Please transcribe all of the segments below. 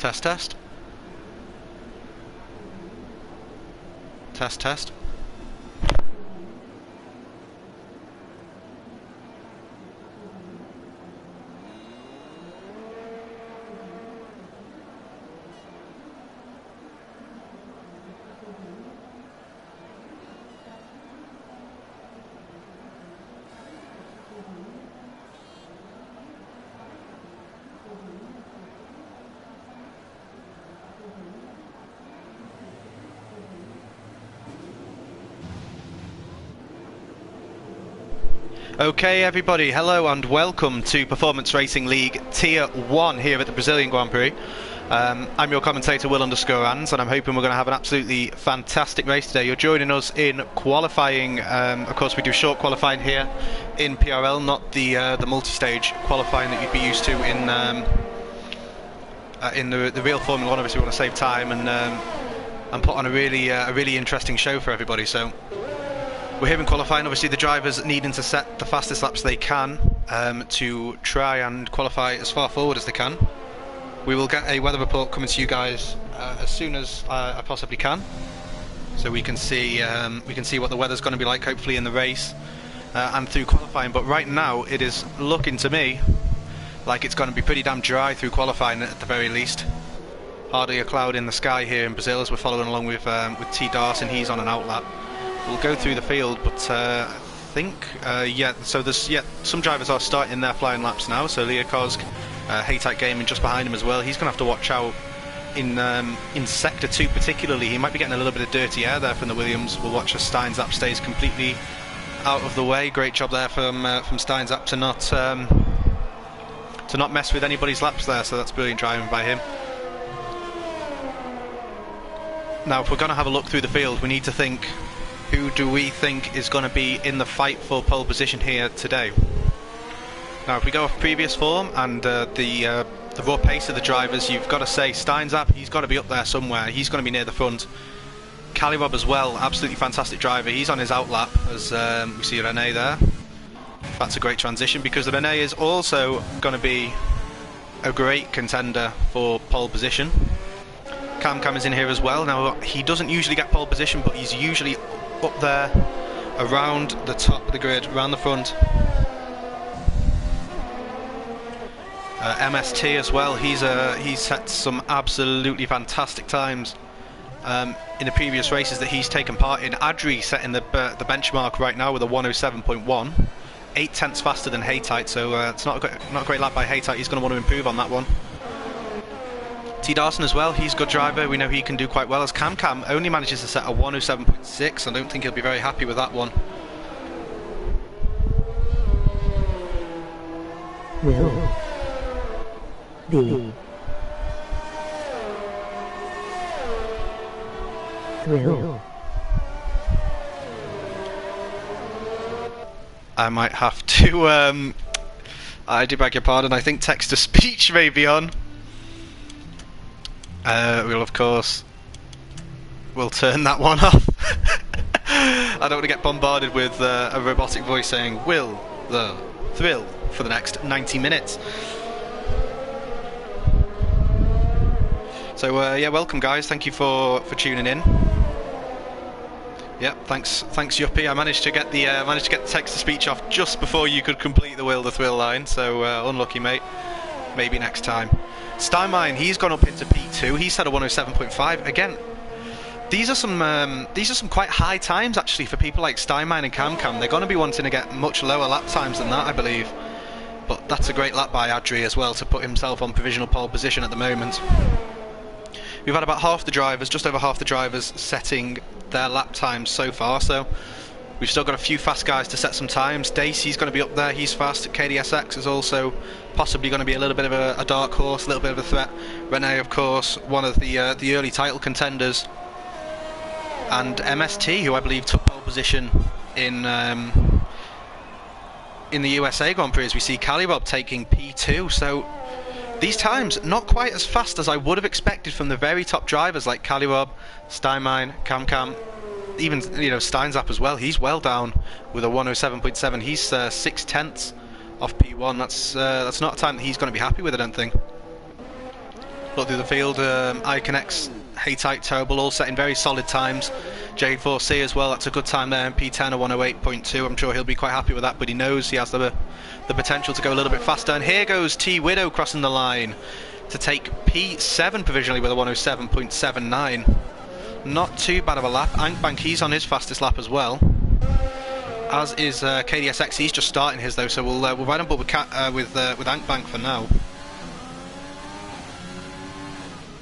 Test, test. Test, test. Okay everybody, hello and welcome to Performance Racing League Tier 1 here at the Brazilian Grand Prix. I'm your commentator Will_Ans, and I'm hoping we're going to have an absolutely fantastic race today. You're joining us in qualifying. Of course we do short qualifying here in PRL, not the multi-stage qualifying that you'd be used to in the real Formula 1. Obviously we want to save time and put on a really interesting show for everybody. So we're here in qualifying. Obviously the drivers needing to set the fastest laps they can to try and qualify as far forward as they can. We will get a weather report coming to you guys as soon as I possibly can, so we can see what the weather's going to be like, hopefully in the race and through qualifying. But right now it is looking to me like it's going to be pretty damn dry through qualifying at the very least. Hardly a cloud in the sky here in Brazil as we're following along with T. Darson. He's on an outlap. We'll go through the field, but I think, so there's, some drivers are starting their flying laps now. So Leo Kozg, Haytite Gaming just behind him as well. He's going to have to watch out in Sector 2 particularly. He might be getting a little bit of dirty air there from the Williams. We'll watch as Stein's App stays completely out of the way. Great job there from Stein's App to not mess with anybody's laps there, so that's brilliant driving by him. Now if we're going to have a look through the field, we need to think, who do we think is going to be in the fight for pole position here today? Now, if we go off previous form and the raw pace of the drivers, you've got to say Stein's App, he's got to be up there somewhere. He's going to be near the front. Calirob as well, absolutely fantastic driver. He's on his outlap as we see Rene there. That's a great transition because Rene is also going to be a great contender for pole position. Cam is in here as well. Now, he doesn't usually get pole position, but he's usually up there around the top of the grid, around the front. MST as well, he's set some absolutely fantastic times in the previous races that he's taken part in. Adri setting the benchmark right now with a 107.1, 8 tenths faster than Haytite, so it's not a great lap by Haytite. He's going to want to improve on that one. T. Darson as well, he's a good driver. We know he can do quite well, as Cam only manages to set a 107.6. I don't think he'll be very happy with that one. Will the thrill. I might have to I do beg your pardon, I think text-to-speech may be on. We'll of course turn that one off. I don't want to get bombarded with a robotic voice saying "Will the thrill" for the next 90 minutes. So yeah, welcome guys. Thank you for tuning in. Yep, thanks Yuppie. I managed to get the text-to-speech off just before you could complete the Will the Thrill line. So unlucky, mate. Maybe next time. Steinmine, he's gone up into P2. He's had a 107.5. Again, these are some quite high times actually for people like Steinmine and Cam. They're going to be wanting to get much lower lap times than that, I believe. But that's a great lap by Adri as well to put himself on provisional pole position at the moment. We've had about half the drivers, just over half the drivers, setting their lap times so far. So we've still got a few fast guys to set some times. Dacey's going to be up there, he's fast. KDSX is also possibly going to be a little bit of a dark horse, a little bit of a threat. Rene, of course, one of the early title contenders. And MST, who I believe took pole position in the USA Grand Prix, as we see Calirob taking P2. So these times not quite as fast as I would have expected from the very top drivers like Calirob, Steinmine, Cam. Even Stein's App as well. He's well down with a 107.7. He's 6 tenths off P1. That's not a time that he's going to be happy with, I don't think. Look through the field, Iconex, Haytite, Terrible, all setting very solid times. J4C as well, that's a good time there, P10 or 108.2. I'm sure he'll be quite happy with that, but he knows he has the potential to go a little bit faster. And here goes T Widow crossing the line to take P7 provisionally with a 107.79. Not too bad of a lap. Ankbank, he's on his fastest lap as well, as is KDSX. He's just starting his though, so we'll ride on board with Ankbank for now.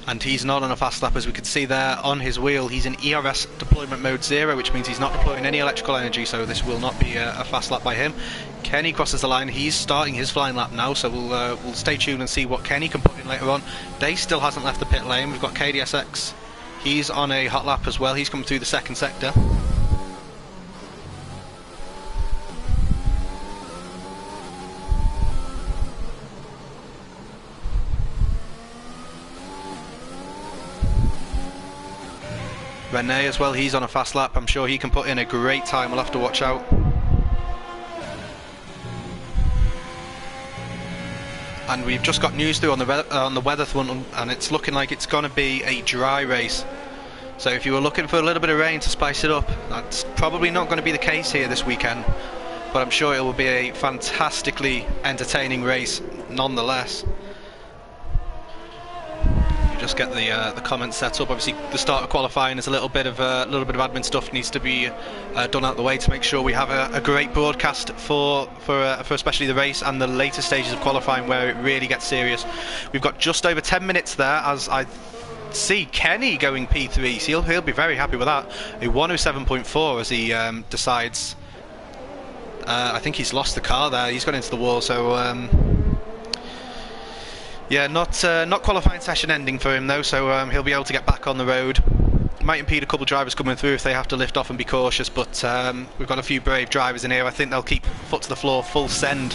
And he's not on a fast lap, as we can see there on his wheel. He's in ERS deployment mode 0, which means he's not deploying any electrical energy, so this will not be a fast lap by him. Kenny crosses the line. He's starting his flying lap now, so we'll stay tuned and see what Kenny can put in later on. Day still hasn't left the pit lane. We've got KDSX. He's on a hot lap as well. He's coming through the second sector. Rene as well, he's on a fast lap. I'm sure he can put in a great time. We'll have to watch out. And we've just got news through on the weather one, and it's looking like it's going to be a dry race. So if you were looking for a little bit of rain to spice it up, that's probably not going to be the case here this weekend. But I'm sure it will be a fantastically entertaining race nonetheless. Just get the comments set up. Obviously, the start of qualifying is a little bit of admin stuff needs to be done out the way to make sure we have a great broadcast for especially the race and the later stages of qualifying where it really gets serious. We've got just over 10 minutes there, as I see Kenny going P3, so he'll be very happy with that. A 107.4 as he decides. I think he's lost the car there. He's gone into the wall, so. Yeah, not qualifying session ending for him though, so he'll be able to get back on the road. Might impede a couple of drivers coming through if they have to lift off and be cautious, but we've got a few brave drivers in here. I think they'll keep foot to the floor, full send.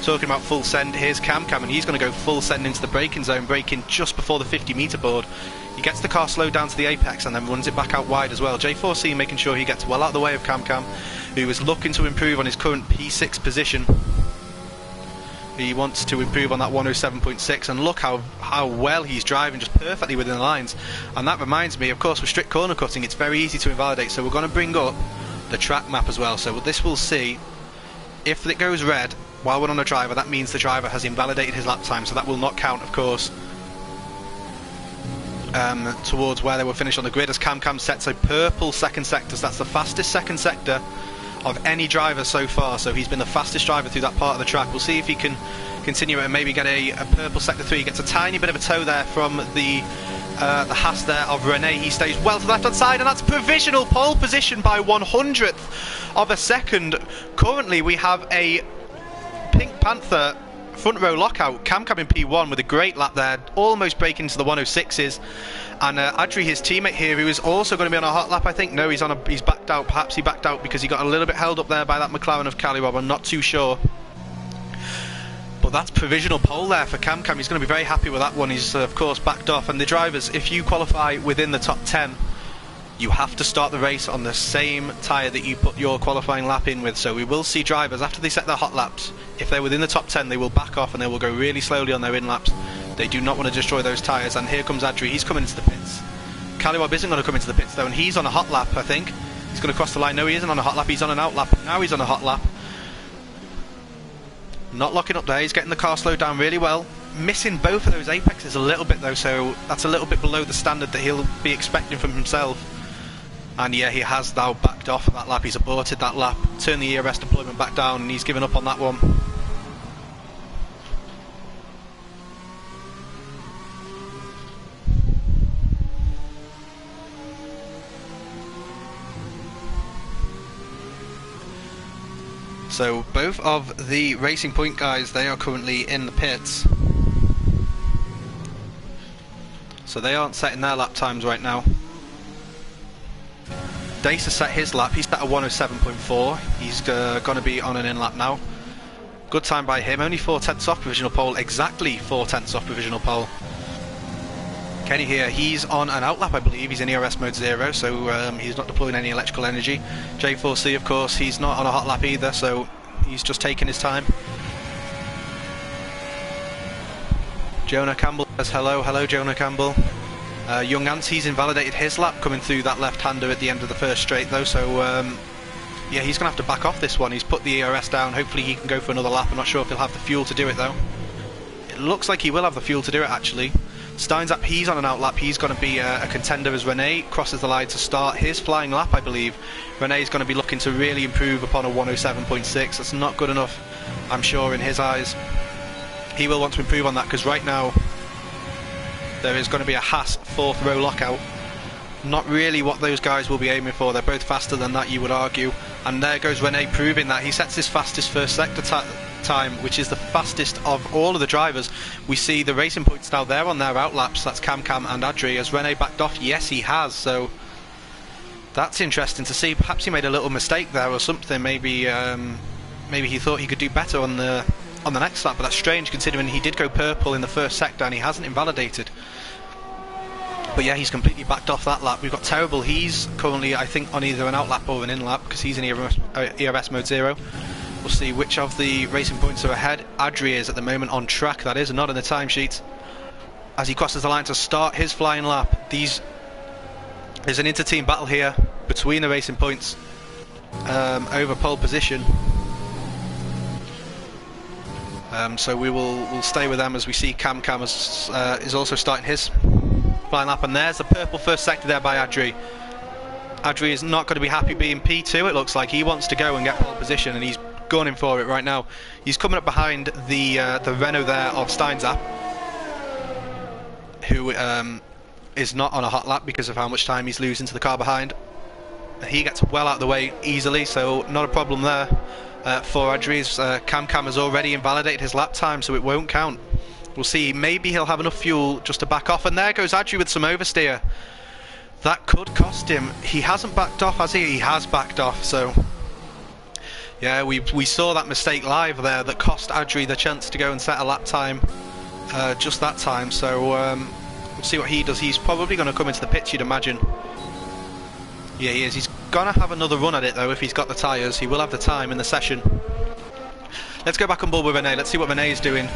Talking about full send, here's Cam, and he's going to go full send into the braking zone, braking just before the 50-metre board. He gets the car slowed down to the apex and then runs it back out wide as well. J4C making sure he gets well out of the way of Cam, who is looking to improve on his current P6 position. He wants to improve on that 107.6, and look how well he's driving, just perfectly within the lines. And that reminds me, of course, with strict corner cutting, it's very easy to invalidate, so we're going to bring up the track map as well. So this will see if it goes red while we're on a driver, that means the driver has invalidated his lap time, so that will not count, of course, towards where they will finish on the grid, as Cam sets a purple second sector. So that's the fastest second sector of any driver so far, so he's been the fastest driver through that part of the track. We'll see if he can continue it and maybe get a purple sector 3. He gets a tiny bit of a tow there from the Haas there of Rene. He stays well to the left hand side, and that's provisional pole position by 100th of a second. Currently we have a Pink Panther front row lockout. Cam in P1 with a great lap there, almost breaking into the 106s. And Adri, his teammate here, who is also going to be on a hot lap, I think. No, he's backed out. Perhaps he backed out because he got a little bit held up there by that McLaren of Cali Rob. I'm not too sure. But that's provisional pole there for Cam. He's going to be very happy with that one. He's, of course, backed off. And the drivers, if you qualify within the top 10, you have to start the race on the same tyre that you put your qualifying lap in with. So we will see drivers, after they set their hot laps, if they're within the top 10, they will back off and they will go really slowly on their in laps. They do not want to destroy those tyres. And here comes Adri. He's coming into the pits. Caliwab isn't going to come into the pits though, and he's on a hot lap, I think. He's going to cross the line. No, he isn't on a hot lap. He's on an out lap. Now he's on a hot lap. Not locking up there. He's getting the car slowed down really well. Missing both of those apexes a little bit though, so that's a little bit below the standard that he'll be expecting from himself. And yeah, he has now backed off of that lap. He's aborted that lap, turned the ERS deployment back down, and he's given up on that one. So both of the Racing Point guys, they are currently in the pits. So they aren't setting their lap times right now. Dace has set his lap. He's set a 107.4. He's going to be on an in lap now. Good time by him. Only 4/10 off provisional pole. Exactly 4/10 off provisional pole. Kenny here, he's on an out lap, I believe. He's in ERS mode 0, so he's not deploying any electrical energy. J4C, of course, he's not on a hot lap either, so he's just taking his time. Jonah Campbell says hello. Hello, Jonah Campbell. Young Ants, he's invalidated his lap coming through that left-hander at the end of the first straight though, so yeah, he's going to have to back off this one. He's put the ERS down. Hopefully he can go for another lap. I'm not sure if he'll have the fuel to do it though. It looks like he will have the fuel to do it actually. Steins up, he's on an out lap. He's going to be a contender as Rene crosses the line to start his flying lap, I believe. Rene's going to be looking to really improve upon a 107.6. That's not good enough, I'm sure, in his eyes. He will want to improve on that because right now there is going to be a Haas fourth row lockout. Not really what those guys will be aiming for. They're both faster than that, you would argue. And there goes Rene proving that. He sets his fastest first sector time, which is the fastest of all of the drivers. We see the racing points now there on their outlaps. That's Cam and Adri. Has Rene backed off? Yes, he has. So that's interesting to see. Perhaps he made a little mistake there or something. Maybe he thought he could do better on the next lap, but that's strange considering he did go purple in the first sector and he hasn't invalidated. But yeah, he's completely backed off that lap. We've got Terrible. He's currently, I think, on either an out lap or an in lap because he's in ERS mode 0. We'll see which of the racing points are ahead. Adri is at the moment on track, that is, not in the timesheet. As he crosses the line to start his flying lap, there's an inter-team battle here between the racing points over pole position. So we'll stay with them as we see Cam is also starting his flying lap, and there's the purple first sector there by Adri. Adri is not going to be happy being P2. It looks like he wants to go and get pole position, and he's going for it right now. He's coming up behind the Renault there of Steinzap, who is not on a hot lap because of how much time he's losing to the car behind. He gets well out of the way easily, so not a problem there for Adri's. Cam has already invalidated his lap time, so it won't count. We'll see. Maybe he'll have enough fuel just to back off, and there goes Adri with some oversteer. That could cost him. He hasn't backed off, has he? He has backed off, so yeah, we saw that mistake live there that cost Adri the chance to go and set a lap time just that time. So we'll see what he does. He's probably going to come into the pits, you'd imagine. Yeah, he is. He's going to have another run at it though if he's got the tyres. He will have the time in the session. Let's go back on board with Rene. Let's see what Rene is doing.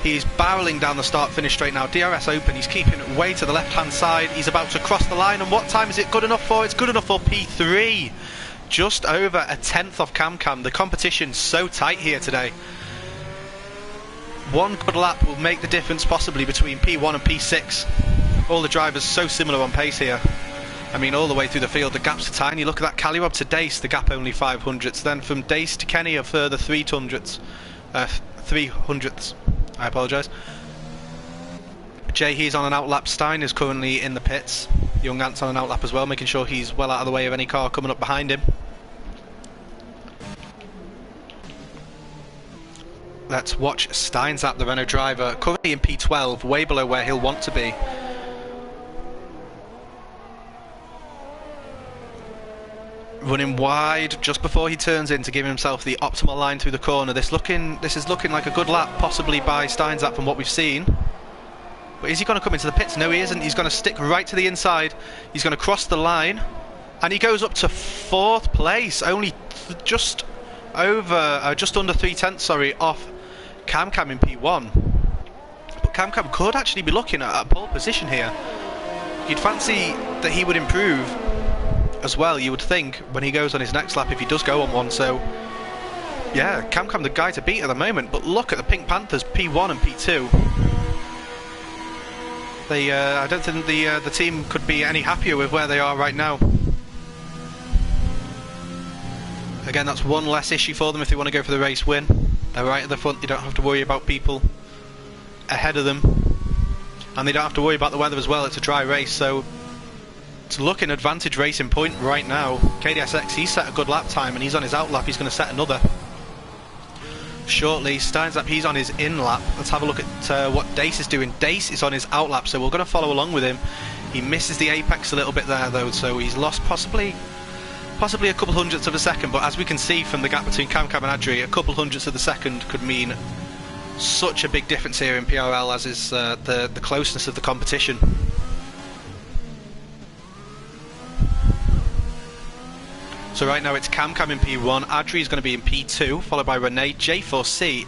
He's barreling down the start-finish straight now. DRS open. He's keeping it way to the left-hand side. He's about to cross the line. And what time is it good enough for? It's good enough for P3. Just over a tenth of Cam. The competition's so tight here today. One good lap will make the difference possibly between P1 and P6. All the drivers so similar on pace here. I mean, all the way through the field, the gaps are tiny. Look at that, Calirob to Dace, the gap only 500ths. Then from Dace to Kenny, a further 300ths. I apologise. Jay, he's on an outlap. Stein is currently in the pits. Young Ant's on an outlap as well, making sure he's well out of the way of any car coming up behind him. Let's watch Steinzap, the Renault driver, currently in P12, way below where he'll want to be. Running wide just before he turns in to give himself the optimal line through the corner. This is looking like a good lap, possibly by Steinzap from what we've seen. But is he going to come into the pits? No, he isn't. He's going to stick right to the inside. He's going to cross the line, and he goes up to 4th place, only just under 3/10, sorry, off Cam in P1. But Cam could actually be looking at a pole position here. You'd fancy that he would improve as well, you would think, when he goes on his next lap, if he does go on one. So yeah, Cam the guy to beat at the moment. But look at the Pink Panthers, P1 and P2. I don't think the team could be any happier with where they are right now. Again, that's one less issue for them if they want to go for the race win. They're right at the front. They don't have to worry about people ahead of them, and they don't have to worry about the weather as well. It's a dry race, so it's looking advantage Racing Point right now. KDSX, he's set a good lap time and he's on his out lap. He's going to set another shortly. Steinzap, he's on his in lap. Let's have a look at what Dace is doing. Dace is on his out lap, so we're going to follow along with him. He misses the apex a little bit there though, so he's lost possibly a couple hundredths of a second, but as we can see from the gap between Cam and Adri, a couple hundredths of a second could mean such a big difference here in PRL, as is the closeness of the competition. So right now it's Cam in P1, Adri is going to be in P2, followed by Rene, J4C.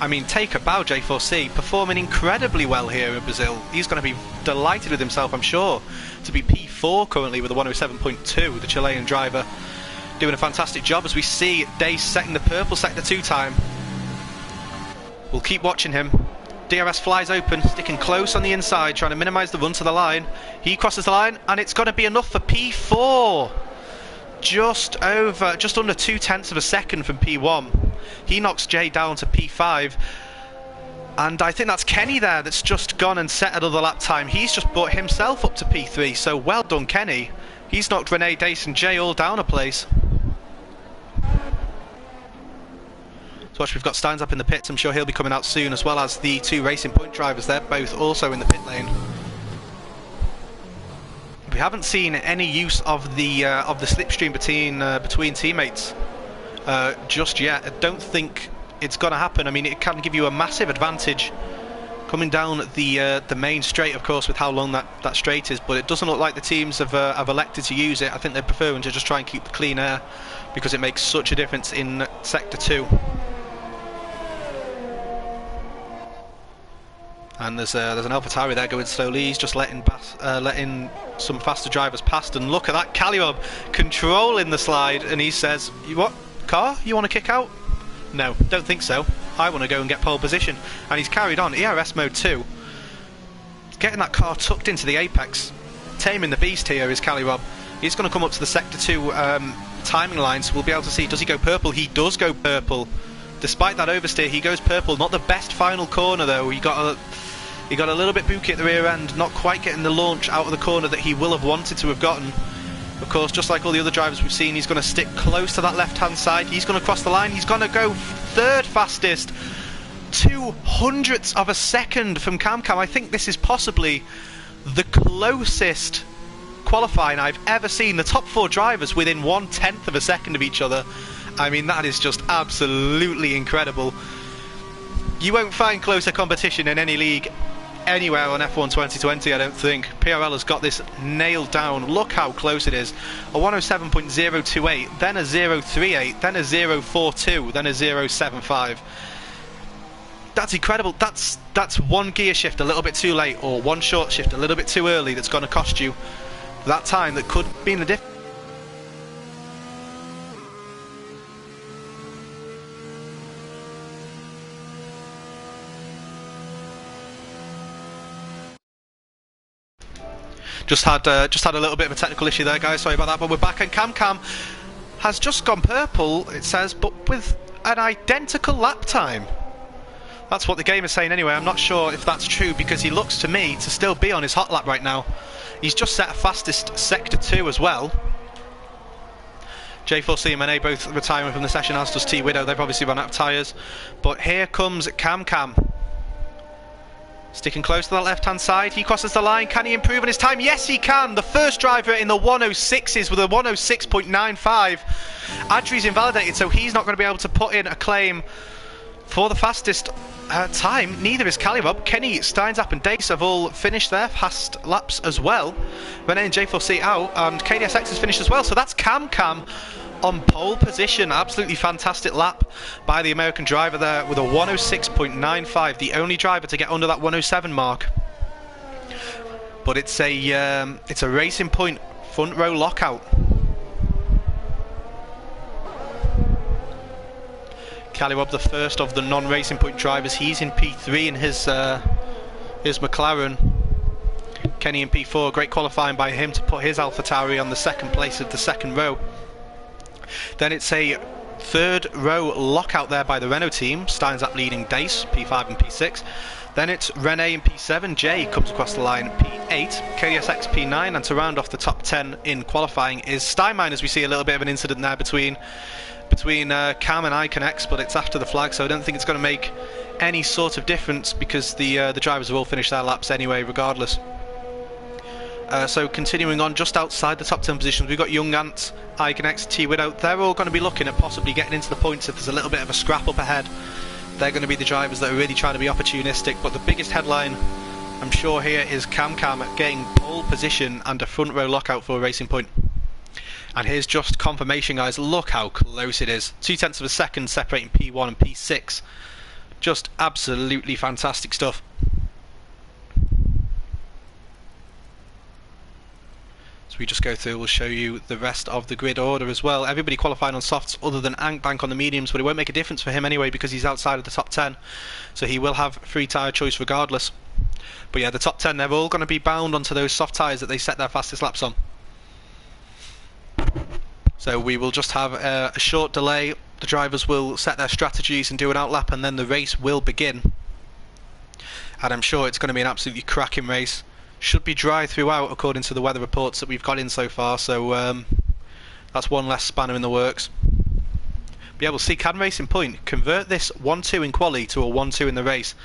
I mean, take a bow, J4C, performing incredibly well here in Brazil. He's going to be delighted with himself, I'm sure, to be P4 currently with a 107.2, the Chilean driver, doing a fantastic job as we see Dace setting the purple sector 2 time. We'll keep watching him. DRS flies open, sticking close on the inside, trying to minimise the run to the line. He crosses the line, and it's going to be enough for P4. Just under 0.2 of a second from P1. He knocks Jay down to P5. And I think that's Kenny there that's just gone and set another lap time. He's just brought himself up to P3, so well done, Kenny. He's knocked Renee, Dace and Jay all down a place. So watch, we've got Steins up in the pits. I'm sure he'll be coming out soon, as well as the 2 Racing Point drivers. They're both also in the pit lane. We haven't seen any use of the slipstream between teammates just yet. I don't think it's going to happen. I mean, it can give you a massive advantage coming down the main straight, of course, with how long that straight is. But it doesn't look like the teams have elected to use it. I think they're preferring to just try and keep the clean air because it makes such a difference in Sector 2. And there's an AlphaTauri there going slowly. He's just letting some faster drivers past. And look at that, Calliope controlling the slide. And he says, "What, car? You want to kick out?" No, don't think so. I want to go and get pole position. And he's carried on. ERS mode 2. Getting that car tucked into the apex. Taming the beast here is Calliope. He's going to come up to the Sector 2 timing line. So we'll be able to see, does he go purple? He does go purple. Despite that oversteer, he goes purple. Not the best final corner, though. He got a little bit booky at the rear end, not quite getting the launch out of the corner that he will have wanted to have gotten. Of course, just like all the other drivers we've seen, he's going to stick close to that left-hand side. He's going to cross the line. He's going to go 3rd fastest. 0.02 of a second from CamCam. I think this is possibly the closest qualifying I've ever seen. The top 4 drivers within 1/10 of a second of each other. I mean, that is just absolutely incredible. You won't find closer competition in any league anywhere on F1 2020, I don't think. PRL has got this nailed down. Look how close it is. A 107.028, then a 038, then a 042, then a 075. That's incredible. That's one gear shift a little bit too late, or one short shift a little bit too early that's going to cost you that time that could be in the difference. Just had a little bit of a technical issue there, guys. Sorry about that, but we're back, and CamCam has just gone purple, it says, but with an identical lap time. That's what the game is saying anyway. I'm not sure if that's true, because he looks to me to still be on his hot lap right now. He's just set a fastest Sector 2 as well. J4C and Mane both retiring from the session, as does T-Widow. They've obviously run out of tyres. But here comes CamCam. Sticking close to that left-hand side, he crosses the line. Can he improve on his time? Yes, he can. The first driver in the 106s with a 106.95. Adri's invalidated, so he's not going to be able to put in a claim for the fastest time. Neither is Calliope. Kenny, Steinzap and Dace have all finished their fast laps as well. Renee and J4C out, and KDSX has finished as well. So that's CamCam on pole position. Absolutely fantastic lap by the American driver there with a 106.95, the only driver to get under that 107 mark. But it's a Racing Point front row lockout. Calliope, the first of the non-Racing Point drivers, he's in P3 in his McLaren. Kenny in P4, great qualifying by him to put his AlphaTauri on the 2nd place of the 2nd row. Then it's a 3rd row lockout there by the Renault team. Steinzap leading Dace, P5 and P6. Then it's Renee in P7. Jay comes across the line, P8. KSX P9. And to round off the top 10 in qualifying is Steinmine, as we see a little bit of an incident there between Cam and Iconex, but it's after the flag, so I don't think it's going to make any sort of difference, because the drivers have all finished their laps anyway, regardless. So continuing on, just outside the top 10 positions, we've got Young Ant, Iconex, T-Widow. They're all going to be looking at possibly getting into the points if there's a little bit of a scrap up ahead. They're going to be the drivers that are really trying to be opportunistic, but the biggest headline, I'm sure, here is CamCam getting pole position and a front row lockout for Racing Point. And here's just confirmation, guys. Look how close it is. 0.2 of a second separating P1 and P6. Just absolutely fantastic stuff. So we just go through, we'll show you the rest of the grid order as well. Everybody qualified on softs other than Ankbank on the mediums, but it won't make a difference for him anyway because he's outside of the top 10. So he will have free tyre choice regardless. But yeah, the top 10, they're all going to be bound onto those soft tyres that they set their fastest laps on. So we will just have a short delay. The drivers will set their strategies and do an outlap, and then the race will begin. And I'm sure it's going to be an absolutely cracking race. Should be dry throughout according to the weather reports that we've got in so far, so that's one less spanner in the works. But yeah, we'll see, can Racing Point convert this 1-2 in quali to a 1-2 in the race?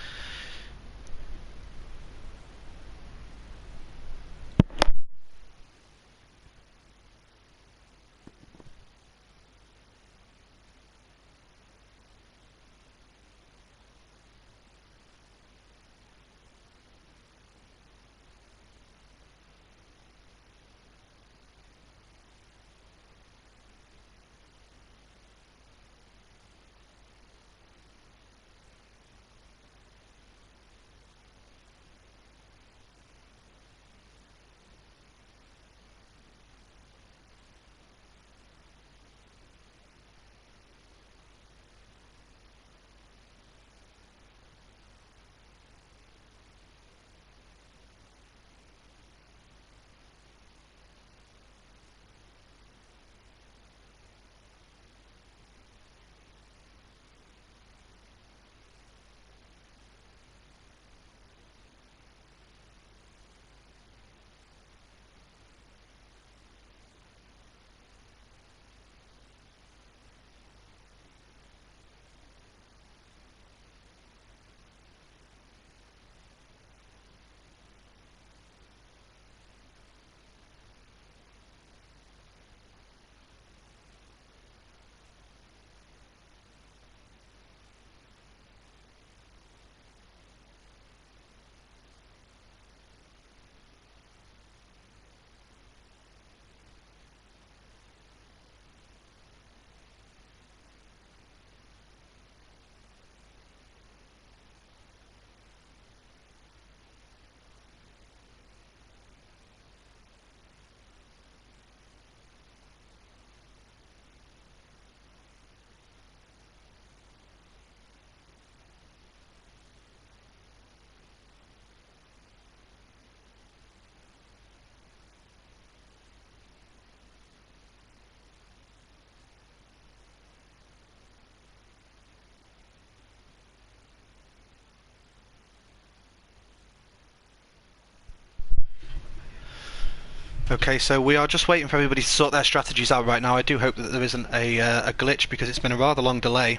Okay, so we are just waiting for everybody to sort their strategies out right now. I do hope that there isn't a glitch because it's been a rather long delay.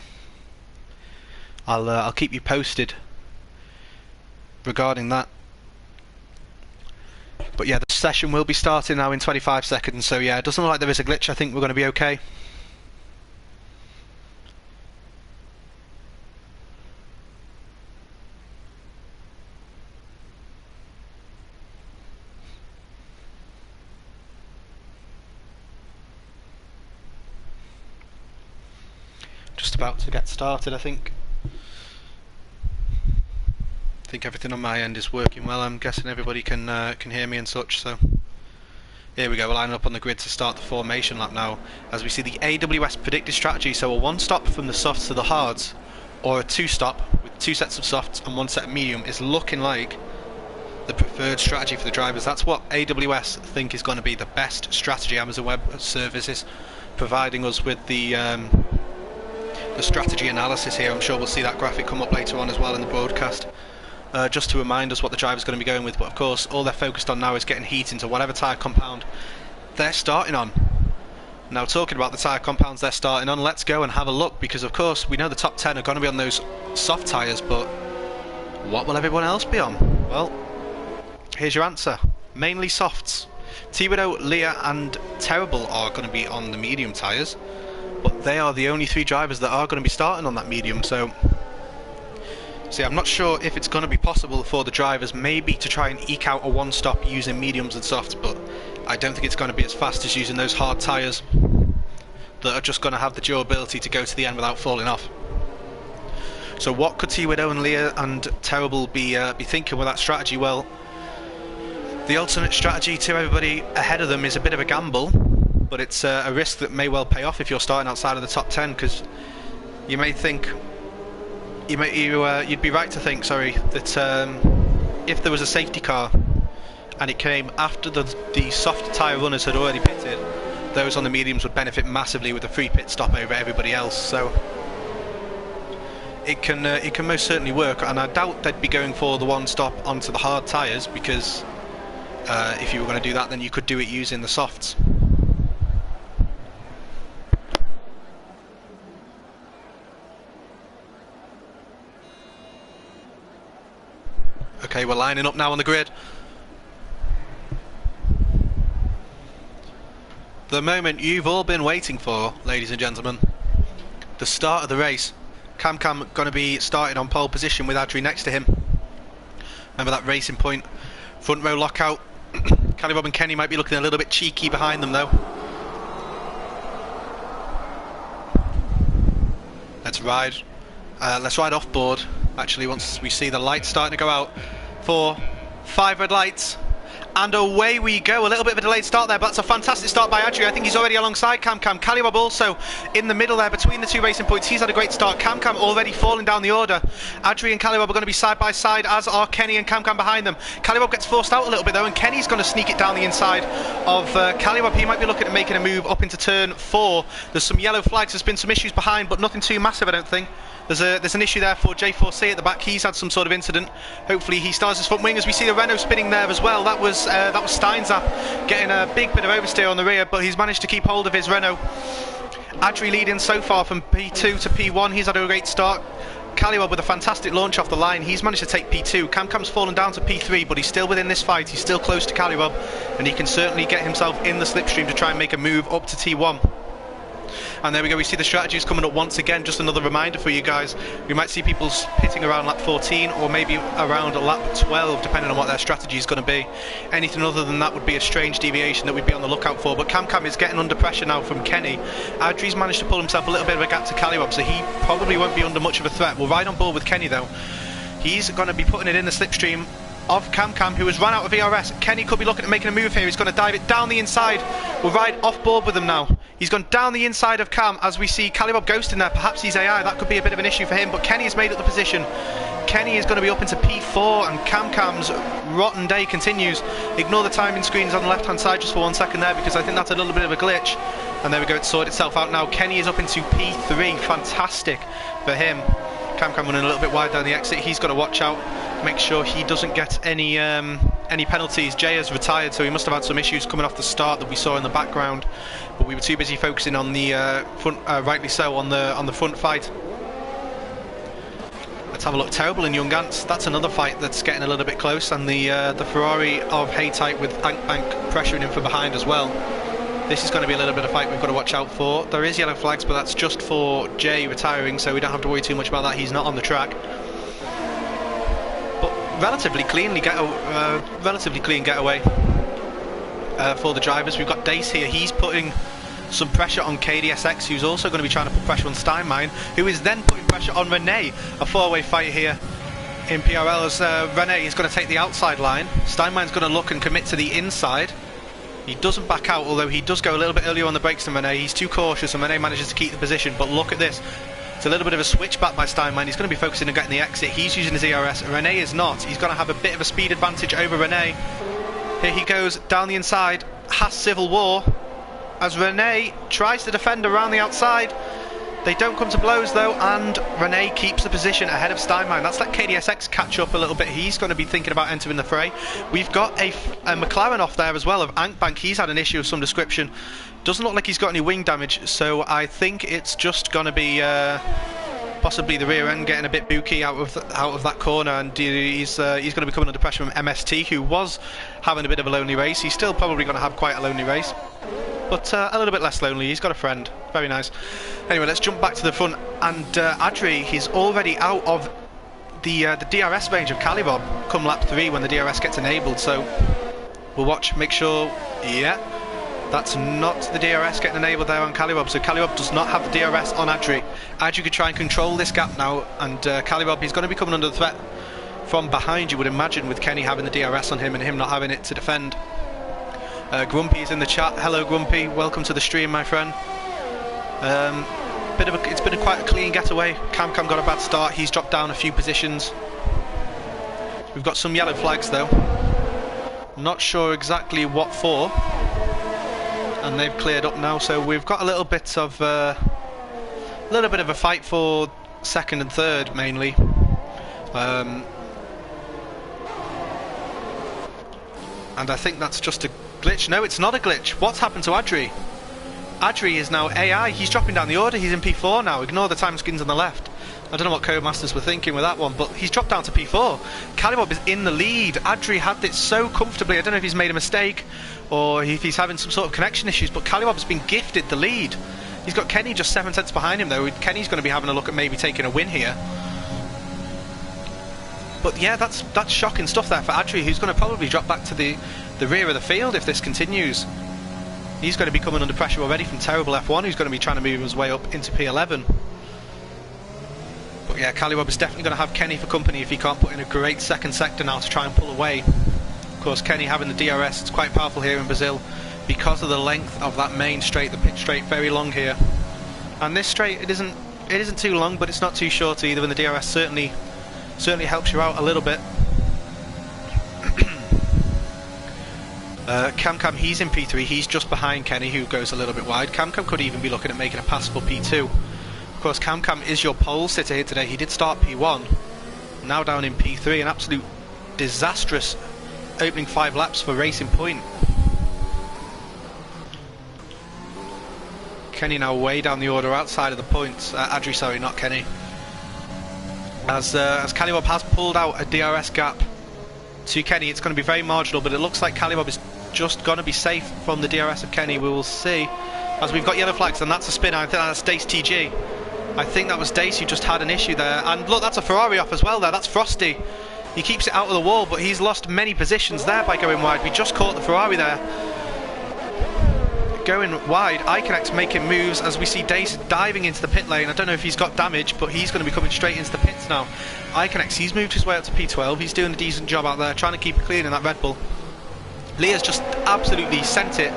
I'll keep you posted regarding that. But yeah, the session will be starting now in 25 seconds, so yeah, it doesn't look like there is a glitch. I think we're going to be okay. Just about to get started, I think. I think everything on my end is working well. I'm guessing everybody can hear me and such, so here we go. We're lining up on the grid to start the formation lap now, as we see the AWS predicted strategy. So a one stop from the softs to the hards, or a two stop with two sets of softs and one set of medium is looking like the preferred strategy for the drivers. That's what AWS think is going to be the best strategy. Amazon Web Services providing us with the strategy analysis here. I'm sure we'll see that graphic come up later on as well in the broadcast, just to remind us what the driver's going to be going with. But of course, all they're focused on now is getting heat into whatever tyre compound they're starting on. Now, talking about the tyre compounds they're starting on, let's go and have a look, because of course we know the top 10 are going to be on those soft tyres, but what will everyone else be on? Well, here's your answer. Mainly softs. T-Widow, Leah and Terrible are going to be on the medium tyres, but they are the only three drivers that are going to be starting on that medium. So see, I'm not sure if it's going to be possible for the drivers maybe to try and eke out a one stop using mediums and softs, but I don't think it's going to be as fast as using those hard tyres that are just going to have the durability to go to the end without falling off. So what could T-Widow and Leah and Terrible be thinking with that strategy? Well, the ultimate strategy to everybody ahead of them is a bit of a gamble, but it's a risk that may well pay off if you're starting outside of the top 10, because you may think, you'd be right to think, sorry, that if there was a safety car and it came after the soft tyre runners had already pitted, those on the mediums would benefit massively with a free pit stop over everybody else. So it can most certainly work, and I doubt they'd be going for the one stop onto the hard tyres, because if you were going to do that, then you could do it using the softs. Okay, we're lining up now on the grid. The moment you've all been waiting for, ladies and gentlemen. The start of the race. Cam going to be starting on pole position with Adri next to him. Remember that racing point front row lockout. Callie Bob and Kenny might be looking a little bit cheeky behind them though. Let's ride off board actually once we see the lights starting to go out. 4, 5 red lights, and away we go. A little bit of a delayed start there, but that's a fantastic start by Adri. I think he's already alongside Cam. Callie Bob also in the middle there between the two racing points. He's had a great start. Cam already falling down the order. Adri and Callie Bob are going to be side by side, as are Kenny and Cam behind them. Callie Bob gets forced out a little bit though, and Kenny's going to sneak it down the inside of Callie Bob. He might be looking at making a move up into turn 4. There's some yellow flags. There's been some issues behind, but nothing too massive, I don't think. There's an issue there for J4C at the back. He's had some sort of incident. Hopefully he starts his front wing, as we see the Renault spinning there as well. That was Steinzap getting a big bit of oversteer on the rear, but he's managed to keep hold of his Renault. Adri leading so far from P2 to P1. He's had a great start. Callie Bob with a fantastic launch off the line. He's managed to take P2. Cam's fallen down to P3, but he's still within this fight. He's still close to Callie Bob, and he can certainly get himself in the slipstream to try and make a move up to T1. And there we go, we see the strategies coming up once again. Just another reminder for you guys, we might see people hitting around lap 14 or maybe around lap 12, depending on what their strategy is going to be. Anything other than that would be a strange deviation that we'd be on the lookout for. But Cam is getting under pressure now from Kenny. Adri's managed to pull himself a little bit of a gap to Callie Bob, so he probably won't be under much of a threat. We'll ride on board with Kenny though. He's going to be putting it in the slipstream of Cam, who has run out of ERS. Kenny could be looking at making a move here. He's going to dive it down the inside. We'll ride off board with him now. He's gone down the inside of Cam as we see Callie Bob ghosting there. Perhaps he's AI. That could be a bit of an issue for him, but Kenny has made up the position. Kenny is going to be up into P4, and Cam's rotten day continues. Ignore the timing screens on the left hand side just for 1 second there, because I think that's a little bit of a glitch. And there we go, it's sorted itself out now. Kenny is up into P3. Fantastic for him. Cam running a little bit wide down the exit. He's got to watch out, make sure he doesn't get any penalties. Jay has retired, so he must have had some issues coming off the start that we saw in the background, but we were too busy focusing on the front, rightly so, on the front fight. Let's have a look. Terrible and Young Ants. That's another fight that's getting a little bit close, and the Ferrari of Haytight with Bank pressuring him from behind as well. This is going to be a little bit of fight we've got to watch out for. There is yellow flags, but that's just for Jay retiring, so we don't have to worry too much about that. He's not on the track. But relatively clean getaway for the drivers. We've got Dace here. He's putting some pressure on KDSX, who's also going to be trying to put pressure on Steinmine, who is then putting pressure on Renee. A four-way fight here in PRL as Renee is going to take the outside line. Steinmine's going to look and commit to the inside. He doesn't back out, although he does go a little bit earlier on the brakes than Renee. He's too cautious, and Renee manages to keep the position. But look at this. It's a little bit of a switchback by Steinmine. He's going to be focusing on getting the exit. He's using his ERS. Renee is not. He's going to have a bit of a speed advantage over Renee. Here he goes down the inside. Has Civil War as Renee tries to defend around the outside. They don't come to blows though, and Renee keeps the position ahead of Steinmine. That's let KDSX catch up a little bit. He's going to be thinking about entering the fray. We've got a McLaren off there as well of Ankbank. He's had an issue of some description. Doesn't look like he's got any wing damage, so I think it's just going to be possibly the rear end getting a bit booky out of that corner, and he's going to be coming under pressure from MST, who was having a bit of a lonely race. He's still probably going to have quite a lonely race, but a little bit less lonely. He's got a friend. Very nice. Anyway, let's jump back to the front, and Adri, he's already out of the DRS range of Callie Bob come lap 3 when the DRS gets enabled, so we'll watch, make sure, yeah, That's not the DRS getting enabled there on Calibob, so Calibob does not have the DRS on Adri. Adri could try and control this gap now, and Calibob is going to be coming under threat from behind, you would imagine, with Kenny having the DRS on him and him not having it to defend. Grumpy is in the chat. Hello Grumpy, welcome to the stream, my friend. It's been quite a clean getaway. Cam got a bad start, he's dropped down a few positions. We've got some yellow flags though. Not sure exactly what for. And they've cleared up now, so we've got a little bit of a fight for second and third mainly. And I think that's just a glitch. No, it's not a glitch. What's happened to Adri? Adri is now AI. He's dropping down the order. He's in P4 now. Ignore the time skins on the left. I don't know what Codemasters were thinking with that one, but he's dropped down to P4. Calibob is in the lead. Adri had it so comfortably. I don't know if he's made a mistake or if he's having some sort of connection issues, but Calibob's been gifted the lead. He's got Kenny just 7 tenths behind him though. Kenny's going to be having a look at maybe taking a win here. But yeah, that's shocking stuff there for Adri, who's going to probably drop back to the rear of the field if this continues. He's going to be coming under pressure already from terrible F1, who's going to be trying to move his way up into P11. But yeah, Calibob is definitely going to have Kenny for company if he can't put in a great second sector now to try and pull away. Of course, Kenny having the DRS, it's quite powerful here in Brazil because of the length of that main straight, the pit straight, very long here. And this straight, it isn't too long, but it's not too short either, and the DRS certainly helps you out a little bit. Cam, he's in P3, he's just behind Kenny, who goes a little bit wide. Cam could even be looking at making a pass for P2. Of course, Cam is your pole sitter here today. He did start P1, now down in P3, an absolute disastrous opening 5 laps for Racing Point. Kenny now way down the order outside of the points. Adri, sorry, not Kenny. As Calibob has pulled out a DRS gap to Kenny, it's going to be very marginal, but it looks like Calibob is just going to be safe from the DRS of Kenny. We will see. As we've got yellow flags, and that's a spin. I think that's Dace TG. I think that was Dace who just had an issue there. And look, that's a Ferrari off as well there. That's Frosty. He keeps it out of the wall, but he's lost many positions there by going wide. We just caught the Ferrari there. Going wide, Iconex making moves as we see Dace diving into the pit lane. I don't know if he's got damage, but he's going to be coming straight into the pits now. Iconex, he's moved his way up to P12. He's doing a decent job out there, trying to keep it clean in that Red Bull. Leah's just absolutely sent it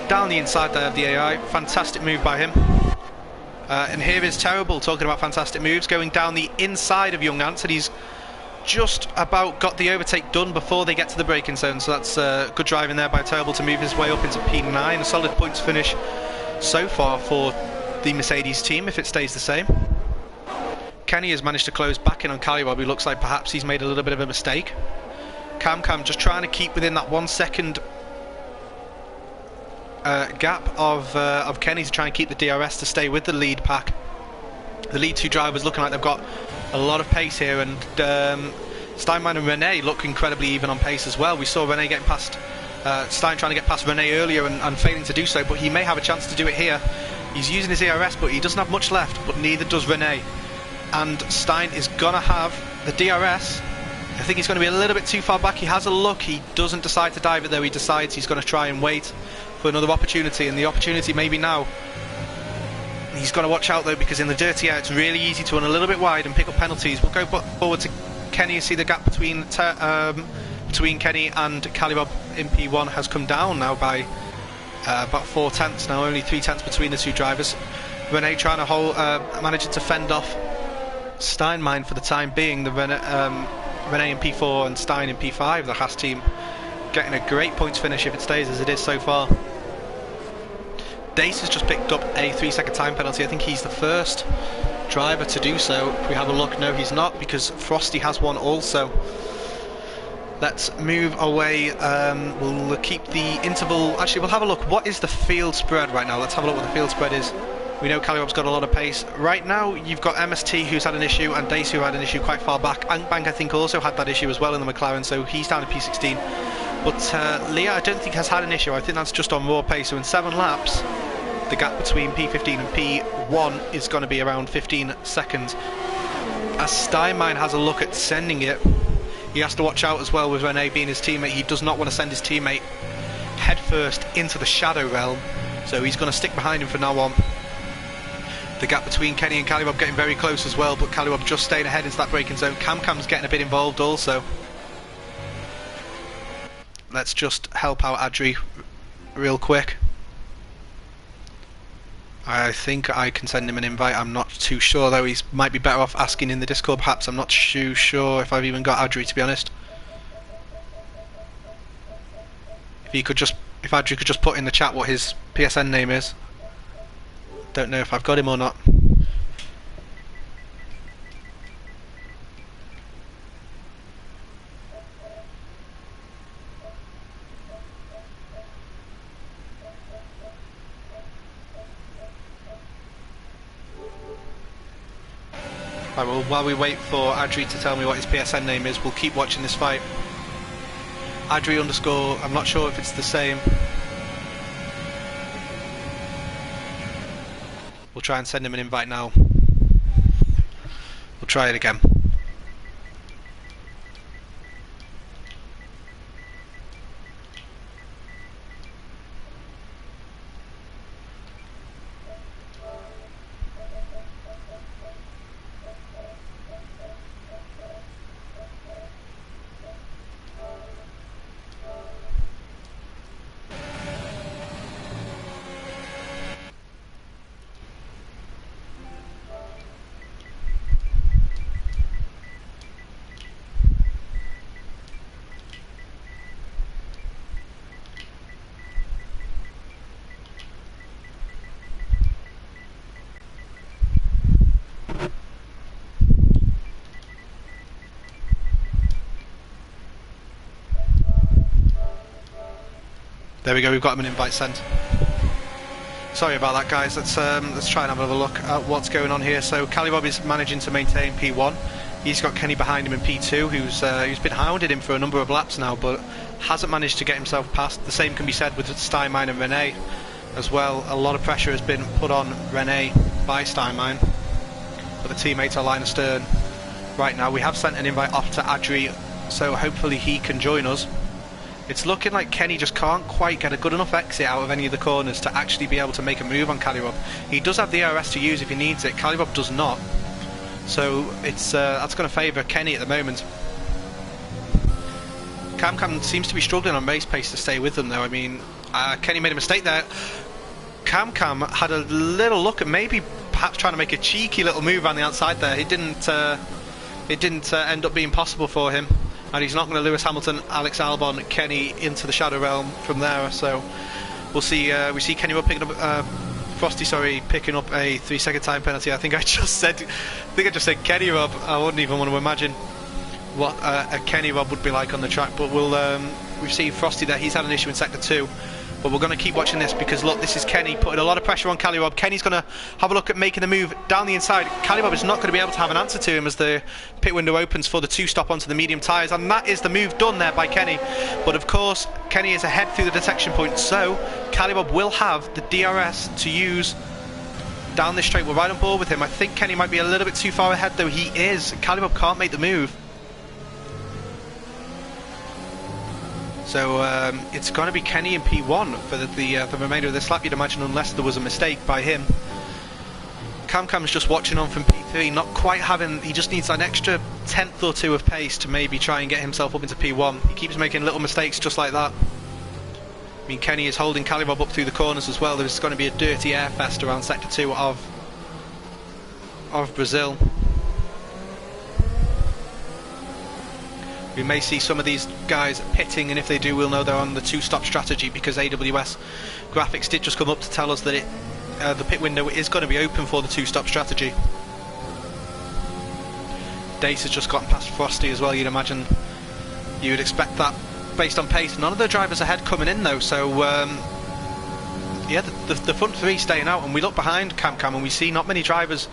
down the inside there of the AI. Fantastic move by him. And here is Terrible talking about fantastic moves, going down the inside of Young Ants, and he's just about got the overtake done before they get to the braking zone. So that's good driving there by Terrible to move his way up into P9. A solid points finish so far for the Mercedes team if it stays the same. Kenny has managed to close back in on Calibob. He looks like perhaps he's made a little bit of a mistake. Cam just trying to keep within that 1 second gap of Kenny to try and keep the DRS to stay with the lead pack. The lead 2 drivers looking like they've got a lot of pace here, and Steinman and Rene look incredibly even on pace as well. We saw Rene getting past Stein trying to get past Rene earlier and failing to do so, but he may have a chance to do it here. He's using his ERS, but he doesn't have much left, but neither does Rene. And Stein is going to have the DRS. I think he's going to be a little bit too far back. He has a look. He doesn't decide to dive it though. He decides he's going to try and wait for another opportunity, and the opportunity may be now. He's got to watch out though, because in the dirty air it's really easy to run a little bit wide and pick up penalties. We'll go forward to Kenny and see the gap between Kenny and Calibob in P1 has come down now by about 4 tenths now, only 3 tenths between the 2 drivers. Rene trying to hold, managing to fend off Steinmine for the time being. The Rene in P4 and Stein in P5, the Haas team getting a great points finish if it stays as it is so far. Dace has just picked up a 3-second time penalty. I think he's the first driver to do so. If we have a look, no he's not, because Frosty has one also. Let's move away. We'll keep the interval. Actually, we'll have a look. What is the field spread right now? Let's have a look what the field spread is. We know Calibob's got a lot of pace. Right now, you've got MST who's had an issue, and Dace who had an issue quite far back. Ankbank, I think, also had that issue as well in the McLaren, so he's down to P16. But Leah, I don't think has had an issue. I think that's just on raw pace. So in 7 laps, the gap between P15 and P1 is going to be around 15 seconds. As Steinmine has a look at sending it, he has to watch out as well with Rene being his teammate. He does not want to send his teammate head first into the shadow realm, so he's going to stick behind him from now on. The gap between Kenny and Calibob getting very close as well, but Calibob just staying ahead into that braking zone. Cam's getting a bit involved also. Let's just help out Adri real quick. I think I can send him an invite. I'm not too sure though. He might be better off asking in the Discord perhaps. I'm not too sure if I've even got Adri, to be honest. If Adri could just put in the chat what his PSN name is. Don't know if I've got him or not. Right, well, while we wait for Adri to tell me what his PSN name is, we'll keep watching this fight. Adri underscore, I'm not sure if it's the same. We'll try and send him an invite now. We'll try it again. There we go, we've got him an invite sent. Sorry about that, guys. Let's try and have another look at what's going on here. So Calibob is managing to maintain P1. He's got Kenny behind him in P2, who's been hounding him for a number of laps now, but hasn't managed to get himself past. The same can be said with Steinmine and Rene as well. A lot of pressure has been put on Rene by Steinmine, but the teammates are line astern right now. We have sent an invite off to Adri, so hopefully he can join us. It's looking like Kenny just can't quite get a good enough exit out of any of the corners to actually be able to make a move on Calibob. He does have the RS to use if he needs it. Calibob does not. So it's that's going to favour Kenny at the moment. Cam seems to be struggling on race pace to stay with them though. I mean, Kenny made a mistake there. Cam had a little look at maybe perhaps trying to make a cheeky little move on the outside there. It didn't end up being possible for him. And he's not going to Lewis Hamilton, Alex Albon, Kenny into the Shadow Realm from there. So we'll see. We see Kenny picking up Frosty. Sorry, picking up a 3-second time penalty. I think I just said Kenny Rob. I wouldn't even want to imagine what a Kenny Rob would be like on the track. But we've seen Frosty there. He's had an issue in sector 2. But we're going to keep watching this because look, this is Kenny putting a lot of pressure on Calibob. Kenny's going to have a look at making the move down the inside. Calibob is not going to be able to have an answer to him as the pit window opens for the 2-stop onto the medium tyres, and that is the move done there by Kenny. But of course, Kenny is ahead through the detection point, so Calibob will have the DRS to use down this straight. We're right on board with him. I think Kenny might be a little bit too far ahead, though he is. Calibob can't make the move. So it's going to be Kenny in P1 for the remainder of this lap, you'd imagine, unless there was a mistake by him. Cam's just watching on from P3, not quite having, he just needs an extra tenth or two of pace to maybe try and get himself up into P1. He keeps making little mistakes just like that. I mean, Kenny is holding Calibob up through the corners as well. There's going to be a dirty air fest around sector 2 of Brazil. We may see some of these guys pitting, and if they do, we'll know they're on the 2-stop strategy because AWS graphics did just come up to tell us that the pit window is going to be open for the 2-stop strategy. Dace has just gotten past Frosty as well, you'd imagine. You would expect that based on pace. None of the drivers ahead coming in though, so yeah, the front 3 staying out, and we look behind Cam and we see not many drivers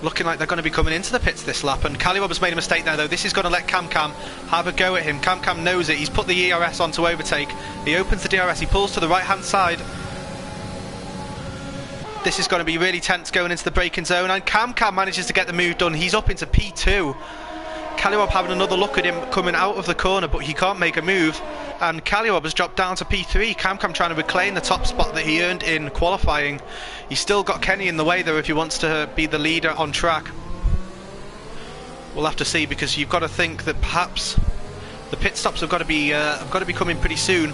looking like they're going to be coming into the pits this lap. And Calibob has made a mistake there though. This is going to let Cam have a go at him. Cam knows it. He's put the ERS on to overtake. He opens the DRS. He pulls to the right hand side. This is going to be really tense going into the braking zone, and Cam manages to get the move done. He's up into P2. Kalyrob having another look at him coming out of the corner, but he can't make a move. And Kalyrob has dropped down to P3. Kamkam trying to reclaim the top spot that he earned in qualifying. He's still got Kenny in the way though if he wants to be the leader on track. We'll have to see, because you've got to think that perhaps the pit stops have got to be coming pretty soon.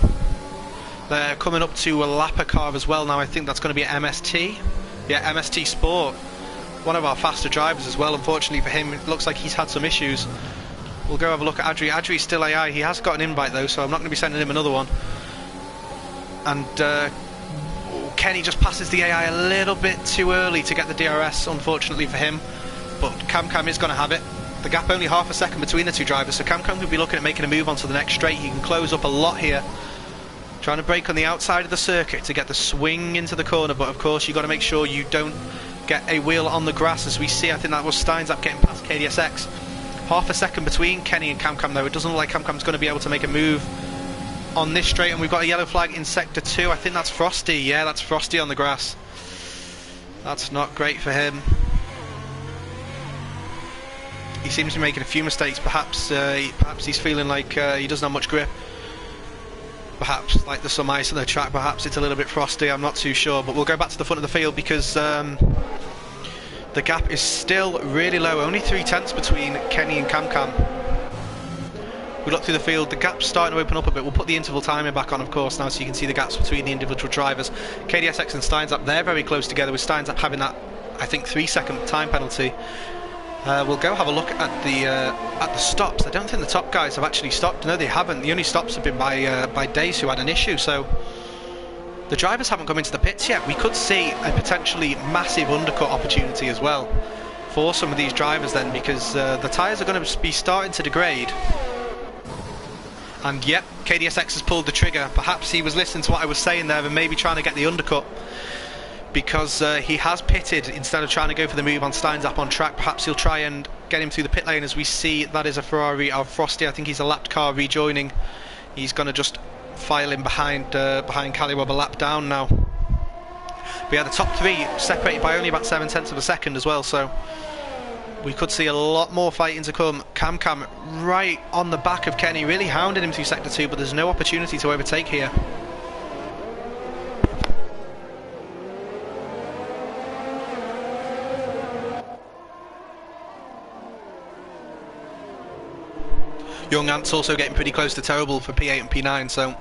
They're coming up to a lapper car as well now. I think that's going to be an MST. Yeah, MST Sport. One of our faster drivers as well. Unfortunately for him, it looks like he's had some issues. We'll go have a look at Adri. Adri's still AI. He has got an invite though, so I'm not going to be sending him another one. And Kenny just passes the AI a little bit too early to get the DRS, unfortunately for him. But Kamkam is going to have it. The gap only half a second between the two drivers, so Kamkam could be looking at making a move onto the next straight. He can close up a lot here. Trying to brake on the outside of the circuit to get the swing into the corner, but of course you've got to make sure you don't get a wheel on the grass, as we see. I think that was Steins up getting past KDSX. Half a second between Kenny and Kamkam though. It doesn't look like Kamkam's going to be able to make a move on this straight, and we've got a yellow flag in sector 2. I think that's Frosty. Yeah, that's Frosty on the grass. That's not great for him. He seems to be making a few mistakes. Perhaps he's feeling like he doesn't have much grip. Perhaps like there's some ice on the track. Perhaps it's a little bit frosty. I'm not too sure. But we'll go back to the front of the field, because the gap is still really low. Only 3/10 between Kenny and Kamkam. We look through the field. The gap's starting to open up a bit. We'll put the interval timer back on, of course, now, so you can see the gaps between the individual drivers. KDSX and Steins up, they're very close together, with Steins up having that, I think, 3-second time penalty. We'll go have a look at the stops. I don't think the top guys have actually stopped. No, they haven't. The only stops have been by Days, who had an issue. So the drivers haven't come into the pits yet. We could see a potentially massive undercut opportunity as well for some of these drivers then, because the tyres are going to be starting to degrade. And yep, KDSX has pulled the trigger. Perhaps he was listening to what I was saying there and maybe trying to get the undercut, because he has pitted instead of trying to go for the move on Steins up on track. Perhaps he'll try and get him through the pit lane. As we see, that is a Ferrari of Frosty. I think he's a lapped car rejoining. He's going to just file in behind Kalyrob a lap down now. But yeah, the top three separated by only about 7/10 of a second as well, so we could see a lot more fighting to come. Kamkam right on the back of Kenny, really hounding him through sector 2, but there's no opportunity to overtake here. Young Ant's also getting pretty close to terrible for P8 and P9, so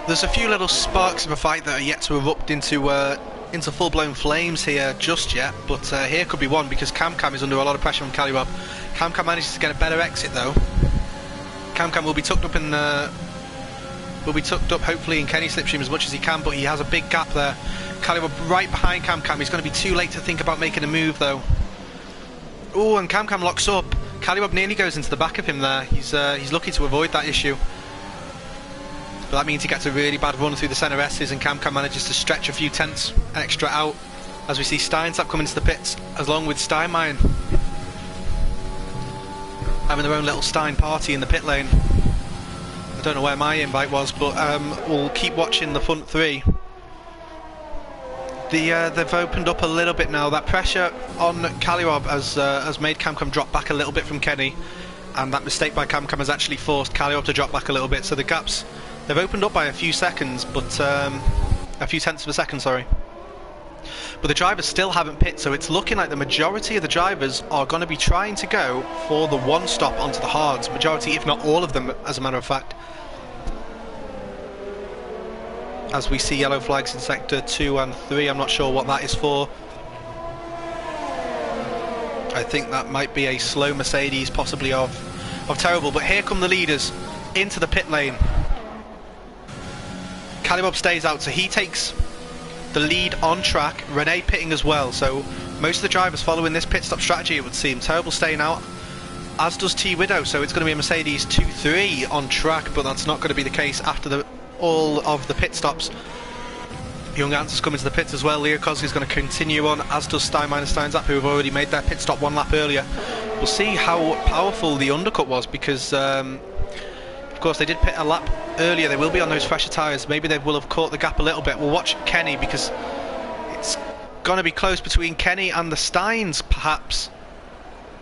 there's a few little sparks of a fight that are yet to erupt into full-blown flames here just yet, but here could be one, because Kamkam is under a lot of pressure from Kalyrob. Kamkam manages to get a better exit though. Kamkam will be tucked up hopefully in Kenny's slipstream as much as he can, but he has a big gap there. Kalyrob right behind Kamkam. He's going to be too late to think about making a move though. Oh, and Kamkam locks up. Kalyrob nearly goes into the back of him there. He's lucky to avoid that issue. But that means he gets a really bad run through the centre S's, and Kamkam manages to stretch a few tenths extra out, as we see Steins up coming to the pits along with Steinmeier having their own little Stein party in the pit lane. I don't know where my invite was, but we'll keep watching the front three. They've opened up a little bit now. That pressure on Kalyrob has made Kamkam drop back a little bit from Kenny, and that mistake by Kamkam has actually forced Kalyrob to drop back a little bit. So the gaps, they've opened up by a few seconds, but a few tenths of a second, sorry. But the drivers still haven't pit, so it's looking like the majority of the drivers are going to be trying to go for the one stop onto the hards. Majority, if not all of them, as a matter of fact. As we see yellow flags in sector 2 and 3, I'm not sure what that is for. I think that might be a slow Mercedes, possibly of terrible. But here come the leaders into the pit lane. Kalyrob stays out, so he takes the lead on track. Renee pitting as well, so most of the drivers following this pit stop strategy, it would seem. Terrible staying out, as does T Widow, so it's going to be a Mercedes 2-3 on track, but that's not going to be the case after all of the pit stops. Young Ants is coming to the pits as well. Leo Kozley is going to continue on, as does Steinmeier and Steins up, who have already made their pit stop one lap earlier. We'll see how powerful the undercut was, because of course they did pit a lap earlier. They will be on those fresher tyres. Maybe they will have caught the gap a little bit. We'll watch Kenny, because it's going to be close between Kenny and the Steins, perhaps.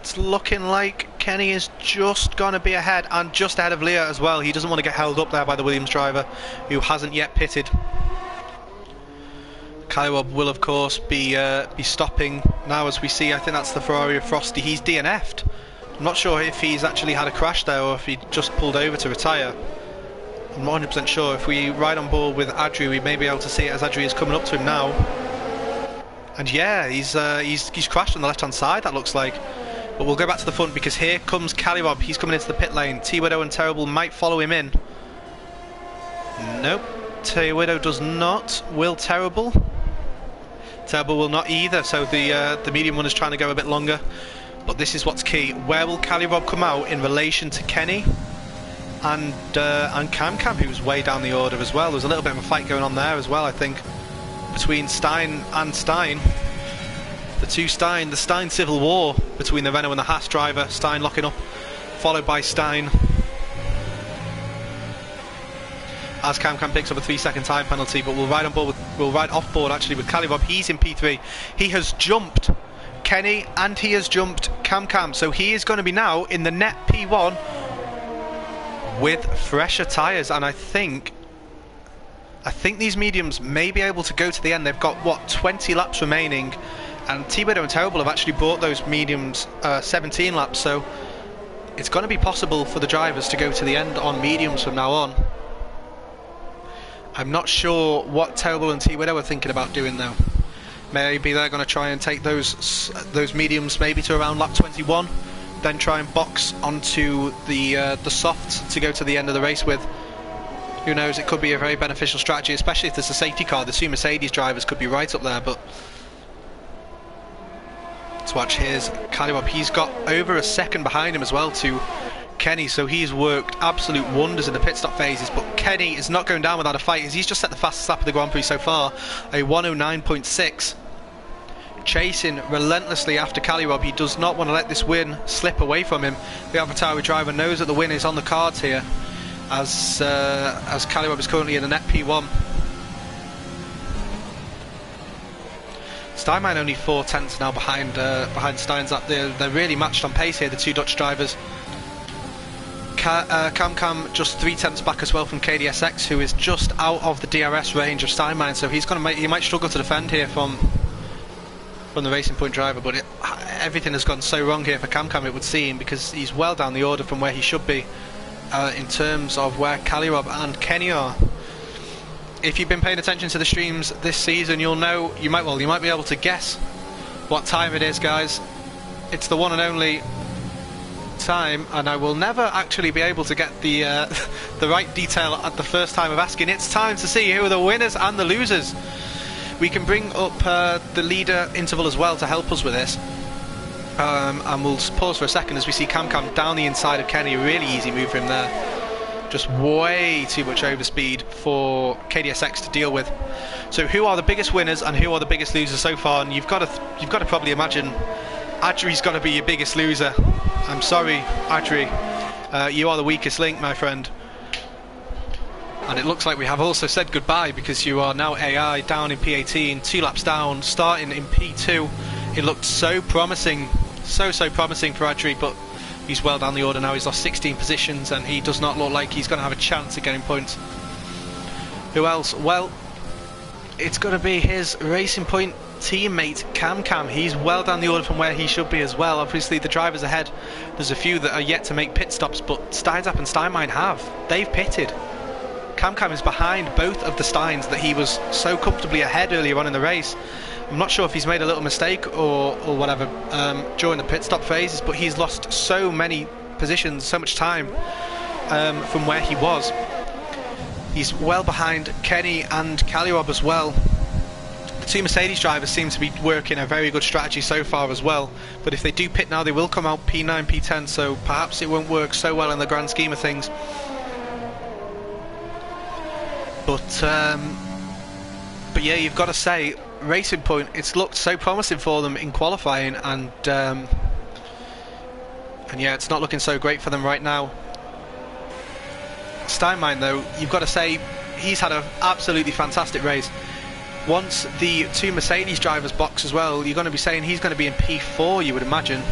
it's looking like Kenny is just going to be ahead, and just ahead of Leah as well. He doesn't want to get held up there by the Williams driver, who hasn't yet pitted. Kairob will, of course, be stopping now, as we see. I think that's the Ferrari of Frosty. He's DNF'd. I'm not sure if he's actually had a crash there or if he just pulled over to retire. I'm not 100% sure. If we ride on board with Adri, we may be able to see it as Adri is coming up to him now. And yeah, he's crashed on the left-hand side, that looks like. But we'll go back to the front, because here comes Kairob. He's coming into the pit lane. T-Widow and Terrible might follow him in. Nope. T-Widow does not. Will Terrible? Terrible will not either, so the medium one is trying to go a bit longer. But this is what's key. Where will Kairob come out in relation to Kenny and Cam, who's way down the order as well? There's a little bit of a fight going on there as well, I think, between Stein and Stein. The Stein civil war between the Renault and the Haas driver. Stein locking up, followed by Stein. As Cam picks up a 3-second time penalty, but we'll ride off board actually with Kairob. He's in P3. He has jumped Kenny and he has jumped Cam, so he is going to be now in the net P1 with fresher tyres. And I think these mediums may be able to go to the end. They've got, what, 20 laps remaining, and T-Widow and Terrible have actually brought those mediums 17 laps, so it's going to be possible for the drivers to go to the end on mediums from now on. I'm not sure what Terrible and T-Widow are thinking about doing though. Maybe they're going to try and take those mediums maybe to around lap 21, then try and box onto the softs to go to the end of the race with. Who knows, it could be a very beneficial strategy, especially if there's a safety car. The two Mercedes drivers could be right up there, but let's watch. Here's Kairob. He's got over a second behind him as well to Kenny, so he's worked absolute wonders in the pit stop phases. But Kenny is not going down without a fight, as he's just set the fastest lap of the Grand Prix so far, a 109.6. Chasing relentlessly after Kairob. He does not want to let this win slip away from him. The AlphaTauri driver knows that the win is on the cards here, as Kairob is currently in the net P1. Steinmeier only 4/10 now behind Stein's lap. They're really matched on pace here, the two Dutch drivers. Cam just 3/10 back as well from KDSX, who is just out of the DRS range of Steinmeier, so he might struggle to defend here from the Racing Point driver. But everything has gone so wrong here for Cam, it would seem, because he's well down the order from where he should be in terms of where Kairob and Kenny are. If you've been paying attention to the streams this season, you'll know, you might be able to guess what time it is, guys. It's the one and only time, and I will never actually be able to get the the right detail at the first time of asking. It's time to see who are the winners and the losers. We can bring up the leader interval as well to help us with this, and we'll pause for a second as we see Cam down the inside of Kenny. A really easy move for him there, just way too much overspeed for KDSX to deal with. So who are the biggest winners and who are the biggest losers so far? And you've got to probably imagine Adri's got to be your biggest loser. I'm sorry, Adri, you are the weakest link, my friend. And it looks like we have also said goodbye, because you are now AI down in P18, 2 laps down, starting in P2. It looked so promising, so promising for Adri, but he's well down the order now. He's lost 16 positions, and he does not look like he's going to have a chance at getting points. Who else? Well, it's going to be his Racing Point teammate Cam. He's well down the order from where he should be as well. Obviously the drivers ahead, there's a few that are yet to make pit stops, but Steinzap and Steinmeier have. They've pitted. Cam is behind both of the Steins that he was so comfortably ahead earlier on in the race. I'm not sure if he's made a little mistake or whatever during the pit stop phases, but he's lost so many positions, so much time from where he was. He's well behind Kenny and Kairob as well. The two Mercedes drivers seem to be working a very good strategy so far as well, but if they do pit now, they will come out P9, P10, so perhaps it won't work so well in the grand scheme of things. But yeah, you've got to say, Racing Point, it's looked so promising for them in qualifying, and yeah, it's not looking so great for them right now. Steinmeier, though, you've got to say, he's had an absolutely fantastic race. Once the two Mercedes drivers box as well, you're going to be saying he's going to be in P4, you would imagine.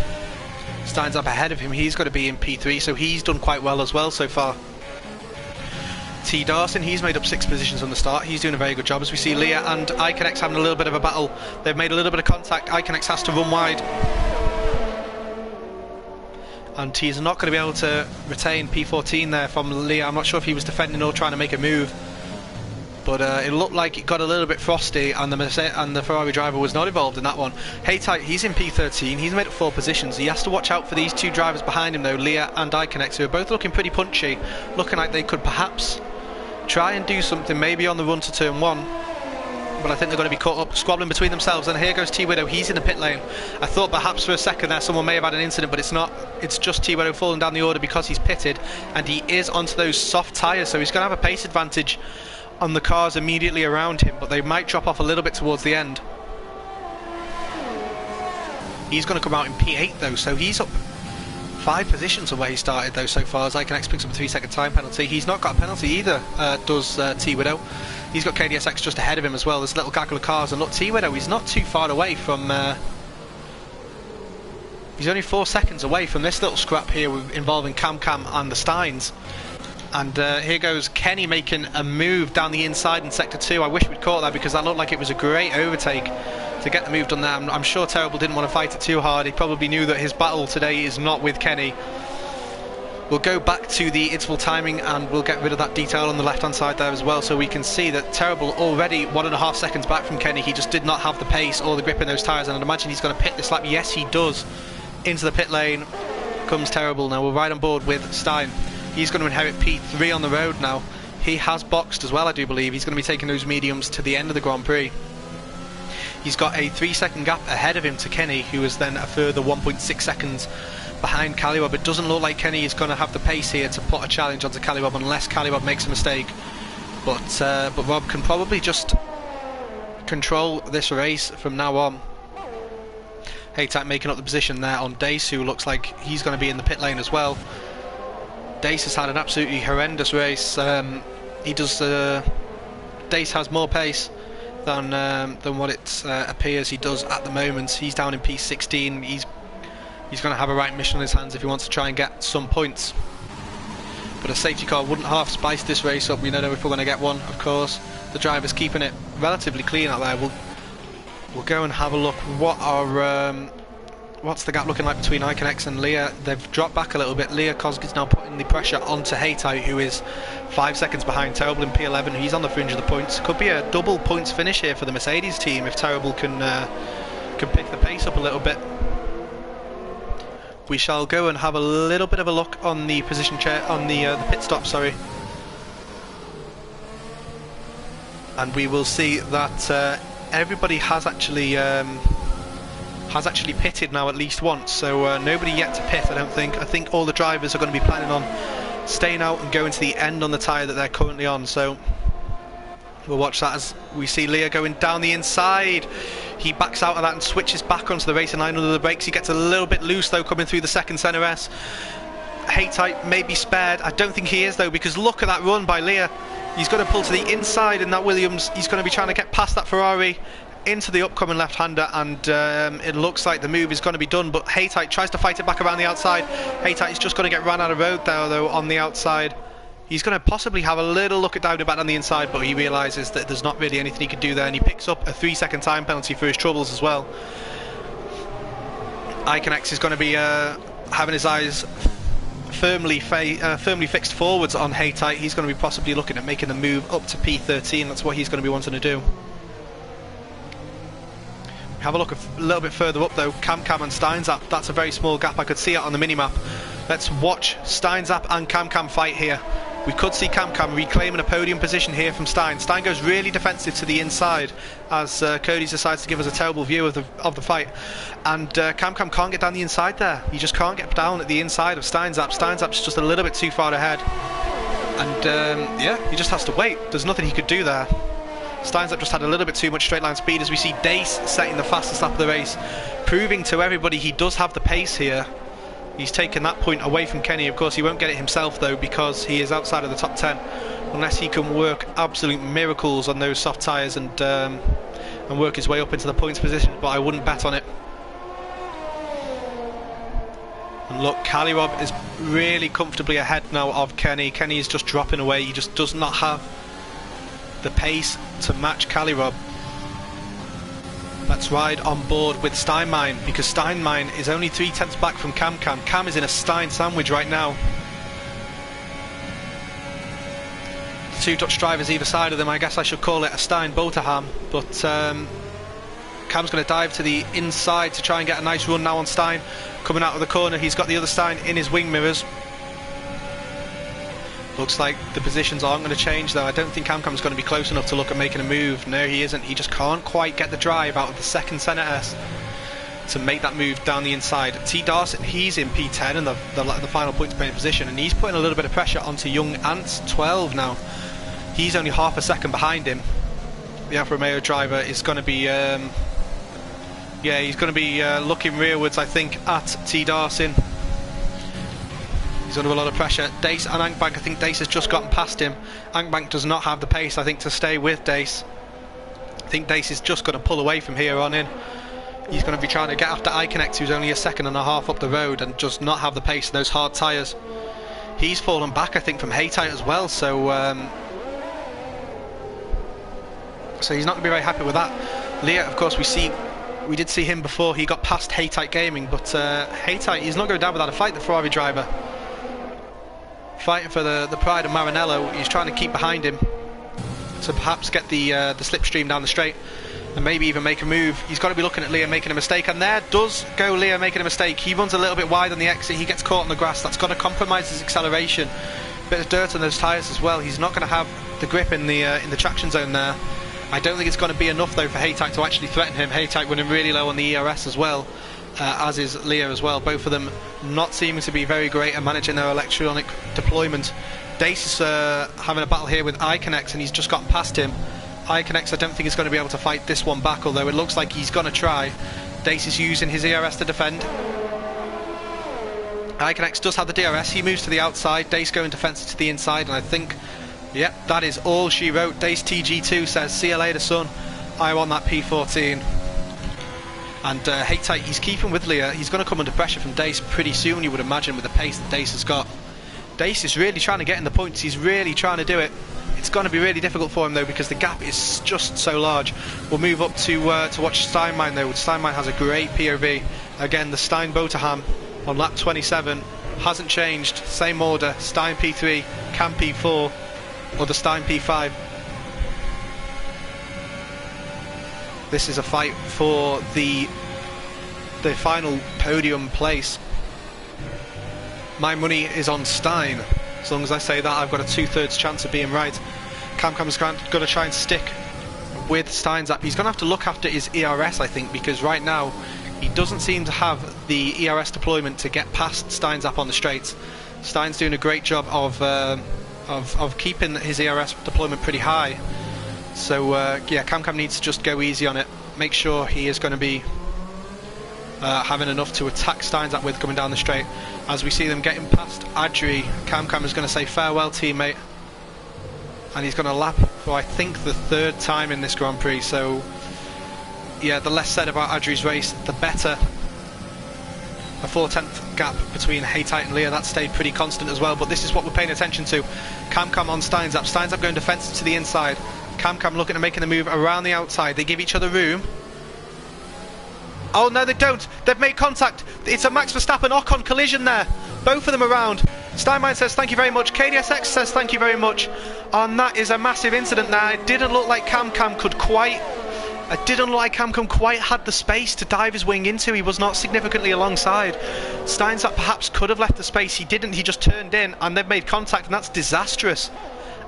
Stein's up ahead of him. He's got to be in P3, so he's done quite well as well so far. T. Darson, he's made up 6 positions on the start. He's doing a very good job. As we see Leah and Iconex having a little bit of a battle. They've made a little bit of contact. Iconex has to run wide. And he's not going to be able to retain P14 there from Leah. I'm not sure if he was defending or trying to make a move. But it looked like it got a little bit frosty, and the Ferrari driver was not involved in that one. Haytight, he's in P13. He's made up 4 positions. He has to watch out for these 2 drivers behind him, though, Leah and Iconex, who are both looking pretty punchy, looking like they could perhaps try and do something, maybe on the run to turn 1. But I think they're going to be caught up, squabbling between themselves. And here goes T-Widow. He's in the pit lane. I thought perhaps for a second there someone may have had an incident, but it's not. It's just T-Widow falling down the order because he's pitted, and he is onto those soft tyres, so he's going to have a pace advantage on the cars immediately around him, but they might drop off a little bit towards the end. He's going to come out in P8 though, so he's up 5 positions away. He started though so far, as Iconex picks up a 3-second time penalty. He's not got a penalty either, does T-Widow. He's got KDSX just ahead of him as well. There's a little gaggle of cars, and look, T-Widow, he's not too far away from... he's only 4 seconds away from this little scrap here involving Cam and the Steins. And here goes Kenny making a move down the inside in Sector 2. I wish we'd caught that, because that looked like it was a great overtake to get the move done there. I'm sure Terrible didn't want to fight it too hard. He probably knew that his battle today is not with Kenny. We'll go back to the interval timing, and we'll get rid of that detail on the left hand side there as well, so we can see that Terrible already 1.5 seconds back from Kenny. He just did not have the pace or the grip in those tyres, and I'd imagine he's going to pit this lap. Yes, he does. Into the pit lane comes Terrible. Now we're right on board with Stein. He's going to inherit P3 on the road now. He has boxed as well, I do believe. He's going to be taking those mediums to the end of the Grand Prix. He's got a 3-second gap ahead of him to Kenny, who is then a further 1.6 seconds behind Calirob. It doesn't look like Kenny is going to have the pace here to put a challenge onto Calirob unless Calirob makes a mistake. But Rob can probably just control this race from now on. Haytight making up the position there on Dace, who looks like he's going to be in the pit lane as well. Dace has had an absolutely horrendous race. Dace has more pace than what it appears he does at the moment. He's down in P16. He's going to have a right mission on his hands if he wants to try and get some points. But a safety car wouldn't half spice this race up. We don't know if we're going to get one, of course. The driver's keeping it relatively clean out there. We'll go and have a look. What's the gap looking like between Iconex and Leah? They've dropped back a little bit. Leah Kosg's now putting the pressure onto Haytight, who is 5 seconds behind Terrible in P11. He's on the fringe of the points. Could be a double points finish here for the Mercedes team if Terrible can pick the pace up a little bit. We shall go and have a little bit of a look on the position chair, on the pit stop, sorry. And we will see that everybody has actually pitted now at least once, so nobody yet to pit, I don't think. I think all the drivers are going to be planning on staying out and going to the end on the tyre that they're currently on, so we'll watch that as we see Leah going down the inside. He backs out of that and switches back onto the racing line under the brakes. He gets a little bit loose though coming through the second centre S. Haytight may be spared. I don't think he is though, because look at that run by Leah. He's got to pull to the inside in that Williams. He's going to be trying to get past that Ferrari into the upcoming left-hander, and it looks like the move is going to be done, but Haytight tries to fight it back around the outside. Haytight is just going to get run out of road there though on the outside. He's going to possibly have a little look at down back on the inside, but he realises that there's not really anything he can do there, and he picks up a 3-second time penalty for his troubles as well. Iconex is going to be having his eyes firmly fixed forwards on Haytight. He's going to be possibly looking at making the move up to P13. That's what he's going to be wanting to do. Have a look a little bit further up though. Cam and Steinzap. That's a very small gap. I could see it on the minimap. Let's watch Steinzap and Cam fight here. We could see Cam reclaiming a podium position here from Stein. Stein goes really defensive to the inside as Cody decides to give us a terrible view of the fight. And Cam can't get down the inside there. He just can't get down at the inside of Steinzap. Steinzap's just a little bit too far ahead. And yeah, he just has to wait. There's nothing he could do there. Steinzap just had a little bit too much straight line speed, as we see Dace setting the fastest lap of the race, proving to everybody he does have the pace here. He's taken that point away from Kenny. Of course he won't get it himself though, because he is outside of the top 10, unless he can work absolute miracles on those soft tyres and work his way up into the points position, but I wouldn't bet on it. And look, Calirob is really comfortably ahead now of Kenny. Kenny is just dropping away. He just does not have the pace to match Calirob. Let's ride on board with Steinmine, because Steinmine is only 3/10 back from Cam. Cam is in a Stein sandwich right now. Two Dutch drivers either side of them. I guess I should call it a Stein Boterham, but Cam's going to dive to the inside to try and get a nice run now on Stein. Coming out of the corner, he's got the other Stein in his wing mirrors. Looks like the positions aren't going to change though. I don't think Cam's going to be close enough to look at making a move. No, he isn't. He just can't quite get the drive out of the second Senna S to make that move down the inside. T. Darson, he's in P10 in the final point to point position, and he's putting a little bit of pressure onto young Ants 12 now. He's only half a second behind him. The Alfa Romeo driver is going to be he's going to be looking rearwards, I think, at T. Darson. He's under a lot of pressure. Dace and Ankbank, I think Dace has just gotten past him. Ankbank does not have the pace, I think, to stay with Dace. I think Dace is just going to pull away from here on in. He's going to be trying to get after Iconex, who's only a second and a half up the road, and just not have the pace in those hard tyres. He's fallen back, I think, from Haytite as well, so he's not going to be very happy with that. Leah, of course, we did see him before he got past Haytite Gaming, but Haytite, he's not going down without a fight, the Ferrari driver. Fighting for the pride of Maranello. He's trying to keep behind him to perhaps get the slipstream down the straight and maybe even make a move. He's got to be looking at Leah making a mistake, and there does go Leah making a mistake. He runs a little bit wide on the exit. He gets caught on the grass. That's going to compromise his acceleration. Bit of dirt on those tyres as well. He's not going to have the grip in the traction zone there. I don't think it's going to be enough though for Haytite to actually threaten him. Haytite running really low on the ERS as well, as is Leah as well. Both of them not seeming to be very great at managing their electronic deployment. Dace is having a battle here with Iconex, and he's just gotten past him. Iconex, I don't think is going to be able to fight this one back, although it looks like he's going to try. Dace is using his ERS to defend. Iconex does have the DRS. He moves to the outside. Dace going defensive to the inside, and I think, yep, that is all she wrote. Dace TG2 says, see you later, son. I want that P14. And Haytite, he's keeping with Leah. He's going to come under pressure from Dace pretty soon, you would imagine, with the pace that Dace has got. Dace is really trying to get in the points. He's really trying to do it. It's going to be really difficult for him though, because the gap is just so large. We'll move up to watch Steinmine though. Steinmine has a great POV. Again, the Stein Boterham on lap 27 hasn't changed. Same order. Stein P3, Cam P4, or the Stein P5. This is a fight for the final podium place. My money is on Stein. As long as I say that, I've got a 2/3 chance of being right. Cam's going to try and stick with Stein's app. He's going to have to look after his ERS, I think, because right now he doesn't seem to have the ERS deployment to get past Stein's app on the straights. Stein's doing a great job of keeping his ERS deployment pretty high. So yeah, Cam needs to just go easy on it. Make sure he is going to be having enough to attack Stein's app with coming down the straight. As we see them getting past Adri, Cam is going to say farewell, teammate, and he's going to lap for, I think, the 3rd time in this Grand Prix. So yeah, the less said about Adri's race, the better. A 4/10 gap between Haytite and Leah, that stayed pretty constant as well, but this is what we're paying attention to. Cam on Stein's app going defensive to the inside. Cam looking at making the move around the outside. They give each other room. Oh no, they don't. They've made contact. It's a Max Verstappen Ocon collision there. Both of them around. Steinmine says thank you very much. KDSX says thank you very much. And that is a massive incident now. It didn't look like Cam could quite... It didn't look like Cam quite had the space to dive his wing into. He was not significantly alongside. Stein's app perhaps could have left the space. He didn't. He just turned in, and they've made contact, and that's disastrous.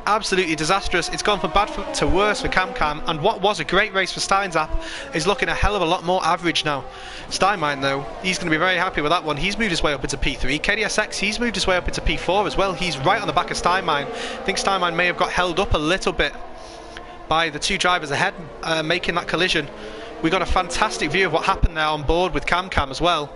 Absolutely disastrous. It's gone from bad to worse for Cam, and what was a great race for Stein's app is looking a hell of a lot more average now. Steinmine though, he's going to be very happy with that one. He's moved his way up into P3. KDSX, he's moved his way up into P4 as well. He's right on the back of Steinmine. I think Steinmine may have got held up a little bit by the two drivers ahead making that collision. We got a fantastic view of what happened there on board with Cam as well.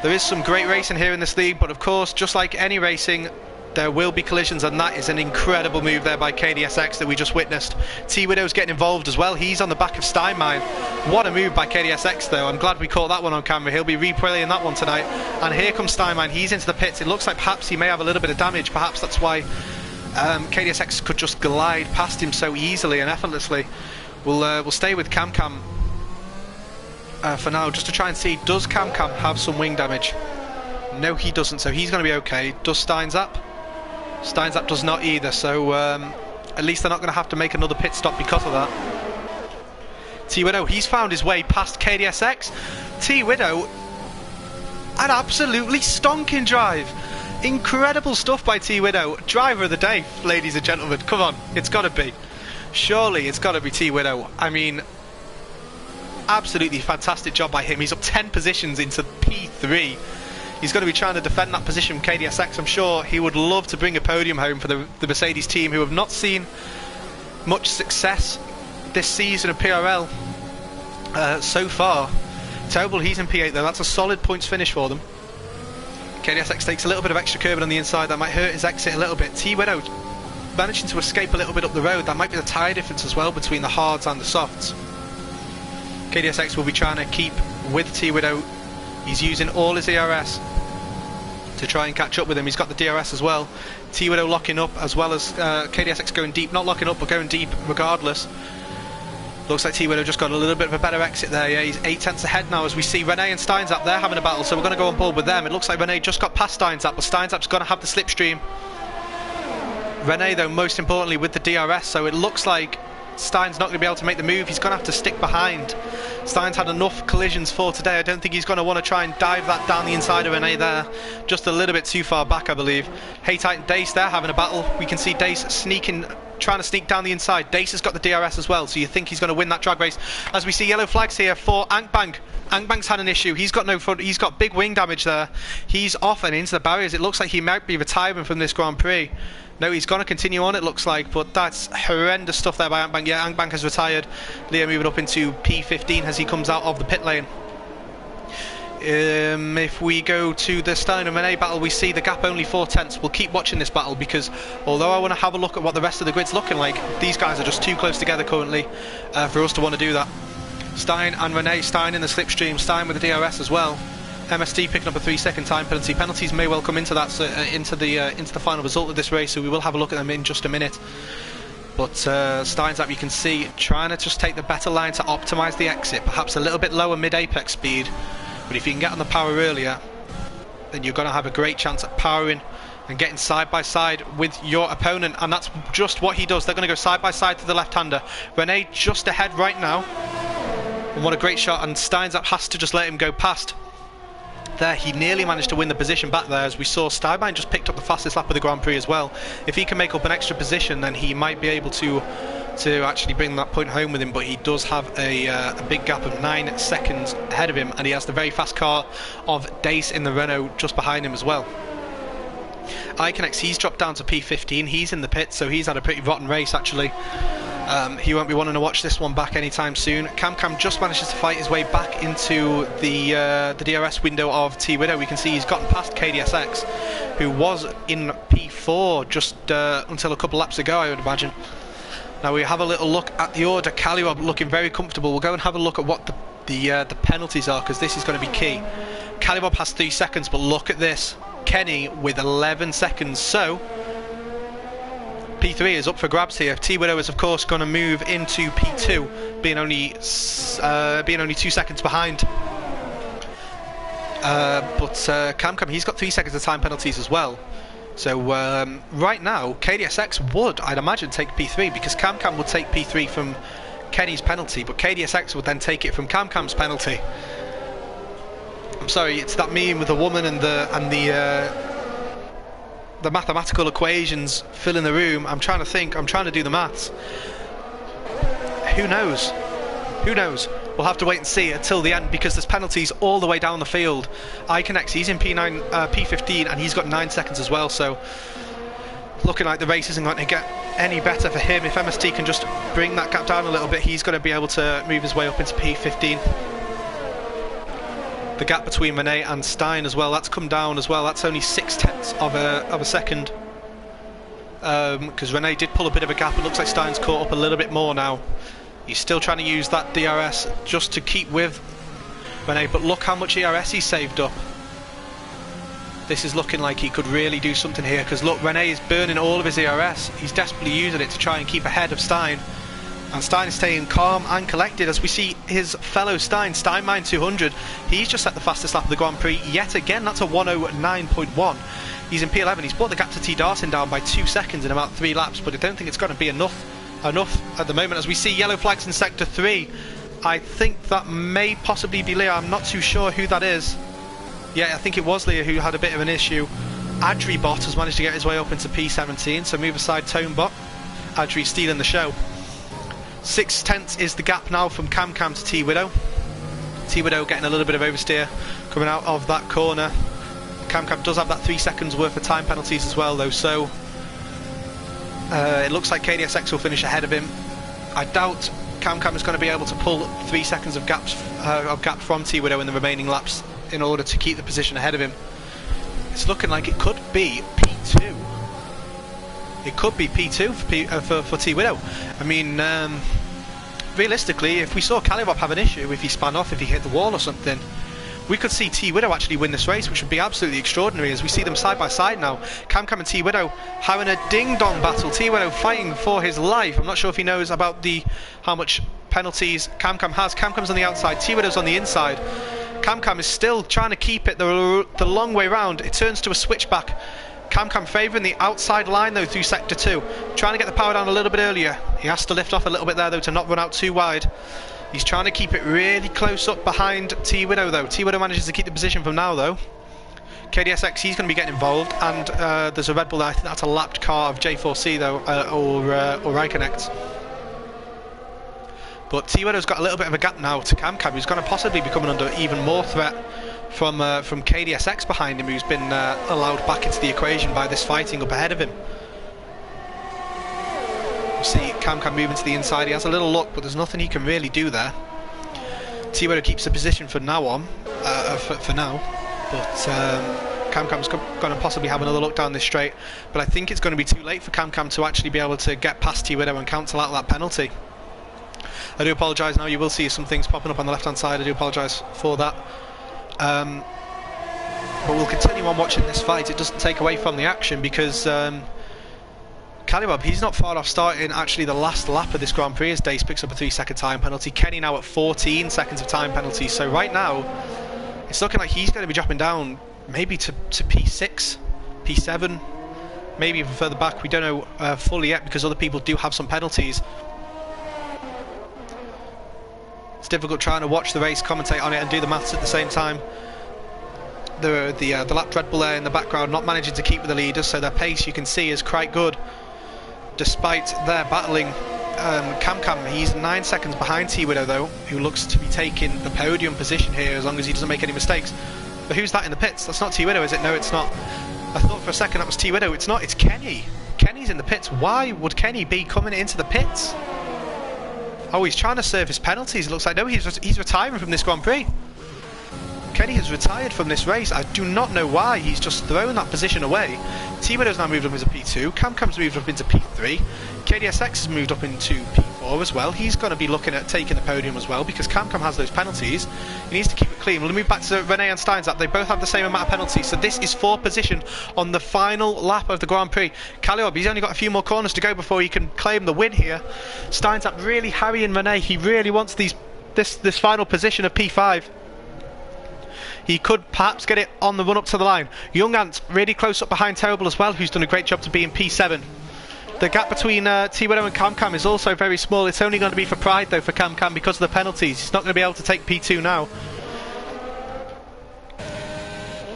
There is some great racing here in this league, but of course, just like any racing, There will be collisions, and that is an incredible move there by KDSX that we just witnessed. T-Widow's getting involved as well. He's on the back of Steinmine. What a move by KDSX, though. I'm glad we caught that one on camera. He'll be replaying that one tonight. And here comes Steinmine. He's into the pits. It looks like perhaps he may have a little bit of damage. Perhaps that's why KDSX could just glide past him so easily and effortlessly. We'll stay with CamCam for now, just to try and see, does CamCam have some wing damage? No, he doesn't, so he's going to be okay. Does Steins up? Steins up does not either, so at least they're not going to have to make another pit stop because of that. T-Widow, he's found his way past KDSX. T-Widow, an absolutely stonking drive. Incredible stuff by T-Widow. Driver of the day, ladies and gentlemen. Come on, it's got to be. Surely it's got to be T-Widow. I mean, absolutely fantastic job by him. He's up 10 positions into P3. He's going to be trying to defend that position from KDSX. I'm sure he would love to bring a podium home for the Mercedes team, who have not seen much success this season of PRL so far. Terrible, he's in P8 though. That's a solid points finish for them. KDSX takes a little bit of extra curbing on the inside. That might hurt his exit a little bit. T-Widow managing to escape a little bit up the road. That might be the tyre difference as well between the hards and the softs. KDSX will be trying to keep with T-Widow. He's using all his ERS to try and catch up with him. He's got the DRS as well. T-Widow locking up, as well as KDSX going deep. Not locking up, but going deep regardless. Looks like T-Widow just got a little bit of a better exit there. Yeah, he's 8 tenths ahead now, as we see Rene and Steins up there having a battle, so we're going to go on board with them. It looks like Rene just got past Steins up, but Steins up's going to have the slipstream. Rene, though, most importantly, with the DRS, so it looks like Stein's not going to be able to make the move. He's going to have to stick behind. Stein's had enough collisions for today. I don't think he's going to want to try and dive that down the inside of Rene there. Just a little bit too far back, I believe. Haytite and Dace there having a battle. We can see Dace sneaking, trying to sneak down the inside. Dace has got the DRS as well, so you think he's going to win that drag race. As we see yellow flags here for Ankbang. Ankbang's had an issue. He's got no front. He's got big wing damage there. He's off and into the barriers. It looks like he might be retiring from this Grand Prix. No, he's going to continue on, it looks like, but that's horrendous stuff there by Ankbang. Yeah, Ankbang has retired. Leo moving up into P15 as he comes out of the pit lane. If we go to the Stein and Rene battle, we see the gap only 4 tenths. We'll keep watching this battle, because although I want to have a look at what the rest of the grid's looking like, these guys are just too close together currently for us to want to do that. Stein and Rene. Stein in the slipstream, Stein with the DRS as well. MST picking up a 3-second time penalty. Penalties may well come into that, into the final result of this race, so we will have a look at them in just a minute. But Stein's up, you can see, trying to just take the better line to optimise the exit, perhaps a little bit lower mid-apex speed, but if you can get on the power earlier, then you're going to have a great chance at powering and getting side by side with your opponent, and that's just what he does. They're going to go side by side to the left-hander. Rene just ahead right now, and what a great shot, and Stein's up has to just let him go past. There, he nearly managed to win the position back there, as we saw Steinbein just picked up the fastest lap of the Grand Prix as well. If he can make up an extra position, then he might be able to actually bring that point home with him, but he does have a big gap of 9 seconds ahead of him, and he has the very fast car of Dace in the Renault just behind him as well. Iconex, he's dropped down to P15, he's in the pit, so he's had a pretty rotten race actually. He won't be wanting to watch this one back anytime soon. CamCam just manages to fight his way back into the DRS window of T-Widow. We can see he's gotten past KDSX, who was in P4 just until a couple laps ago, I would imagine. Now we have a little look at the order. Calirob looking very comfortable. We'll go and have a look at what the penalties are, because this is going to be key. Calirob has 3 seconds, but look at this. Kenny with 11 seconds, so P3 is up for grabs here. T-Widow is of course going to move into P2, being only 2 seconds behind. But CamCam, he's got 3 seconds of time penalties as well. So right now, KDSX would, I'd imagine, take P3, because CamCam would take P3 from Kenny's penalty, but KDSX would then take it from CamCam's penalty. I'm sorry, it's that meme with the woman and the mathematical equations filling the room. I'm trying to think, I'm trying to do the maths. Who knows? Who knows? We'll have to wait and see until the end, because there's penalties all the way down the field. Iconex, he's in P15 and he's got 9 seconds as well, so looking like the race isn't going to get any better for him. If MST can just bring that gap down a little bit, he's going to be able to move his way up into P15. The gap between Rene and Stein as well, that's come down as well. That's only 6 tenths of a second. because Rene did pull a bit of a gap. It looks like Stein's caught up a little bit more now. He's still trying to use that DRS just to keep with Rene, but look how much ERS he's saved up. This is looking like he could really do something here, because look, Rene is burning all of his ERS. He's desperately using it to try and keep ahead of Stein. And Stein is staying calm and collected as we see his fellow Steinmine 200. He's just set the fastest lap of the Grand Prix yet again. That's a 109.1. He's in P11. He's brought the gap to T. Darson down by 2 seconds in about 3 laps, but I don't think it's going to be enough at the moment as we see yellow flags in Sector 3. I think that may possibly be Leah. I'm not too sure who that is. Yeah, I think it was Leah who had a bit of an issue. Adribot has managed to get his way up into P17, so move aside Tonebot. Adri stealing the show. 6/10 is the gap now from Cam to T-Widow. T-Widow getting a little bit of oversteer coming out of that corner. Cam does have that 3 seconds worth of time penalties as well though, so it looks like KDSX will finish ahead of him. I doubt Cam is going to be able to pull 3 seconds of gap from T-Widow in the remaining laps in order to keep the position ahead of him. It's looking like it could be P2. It could be P2 for T-Widow. I mean, realistically, if we saw Calibop have an issue, if he spun off, if he hit the wall or something, we could see T-Widow actually win this race, which would be absolutely extraordinary as we see them side by side now. Cam and T-Widow having a ding-dong battle. T-Widow fighting for his life. I'm not sure if he knows about how much penalties Cam has. Cam's on the outside, T-Widow's on the inside. Cam is still trying to keep it the long way round. It turns to a switchback. Cam favouring the outside line though through Sector 2. Trying to get the power down a little bit earlier. He has to lift off a little bit there though to not run out too wide. He's trying to keep it really close up behind T-Widow though. T-Widow manages to keep the position from now though. KDSX, he's going to be getting involved, and there's a Red Bull there. I think that's a lapped car of J4C though, or Ryconnect. But T-Widow's got a little bit of a gap now to Cam, who's going to possibly be coming under even more threat from KDSX behind him, who's been allowed back into the equation by this fighting up ahead of him. You see Cam moving to the inside. He has a little look, but there's nothing he can really do there. T-Widow keeps the position for now on, for now, but Cam's going to possibly have another look down this straight. But I think it's going to be too late for Cam to actually be able to get past T-Widow and cancel out that penalty. I do apologise now, you will see some things popping up on the left hand side, I do apologise for that. But we'll continue on watching this fight. It doesn't take away from the action because Calibop, he's not far off starting actually the last lap of this Grand Prix as Dace picks up a 3-second time penalty. Kenny now at 14 seconds of time penalty, so right now it's looking like he's going to be dropping down maybe to P6, P7, maybe even further back. We don't know fully yet because other people do have some penalties. It's difficult trying to watch the race, commentate on it and do the maths at the same time. The lapped Red Bull there in the background not managing to keep with the leaders, so their pace you can see is quite good despite their battling. Cam, he's 9 seconds behind T-Widow though, who looks to be taking the podium position here as long as he doesn't make any mistakes. But who's that in the pits? That's not T-Widow, is it? No, it's not. I thought for a second that was T-Widow. It's not, it's Kenny. Kenny's in the pits. Why would Kenny be coming into the pits? Oh, he's trying to serve his penalties. It looks like, no, he's retiring from this Grand Prix. Kenny has retired from this race. I do not know why. He's just thrown that position away. T-Widow's now moved up into P2. Cam's moved up into P3. KDSX has moved up into P4 as well. He's going to be looking at taking the podium as well because Cam has those penalties. He needs to keep it clean. We'll move back to Rene and Stein's lap. They both have the same amount of penalties. So this is 4th position on the final lap of the Grand Prix. Caliob, he's only got a few more corners to go before he can claim the win here. Stein's lap really harrying Rene. He really wants this final position of P5. He could perhaps get it on the run up to the line. Young Ant really close up behind Terrible as well, who's done a great job to be in P7. The gap between T-Widow and Cam is also very small. It's only going to be for pride though for Cam because of the penalties. He's not going to be able to take P2 now.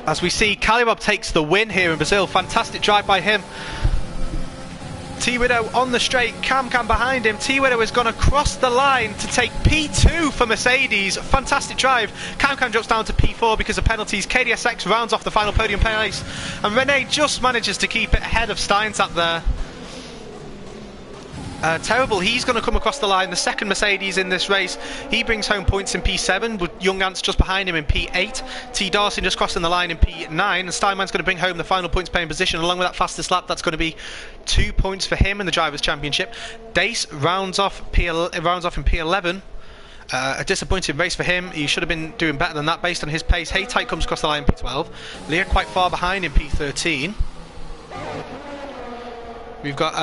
As we see, Calibop takes the win here in Brazil. Fantastic drive by him. T-Widow on the straight, Cam behind him. T-Widow is going to cross the line to take P2 for Mercedes. Fantastic drive. Cam drops down to P4 because of penalties. KDSX rounds off the final podium place. And Rene just manages to keep it ahead of Steins up there. Terrible, he's going to come across the line, the second Mercedes in this race. He brings home points in P7 with Young Ants just behind him in P8. T. Darcy just crossing the line in P9, and Steinman's going to bring home the final points paying position along with that fastest lap. That's going to be 2 points for him in the Drivers' Championship. Dace rounds off in P11. A disappointing race for him. He should have been doing better than that based on his pace. Haytight comes across the line in P12. Leah quite far behind in P13. We've got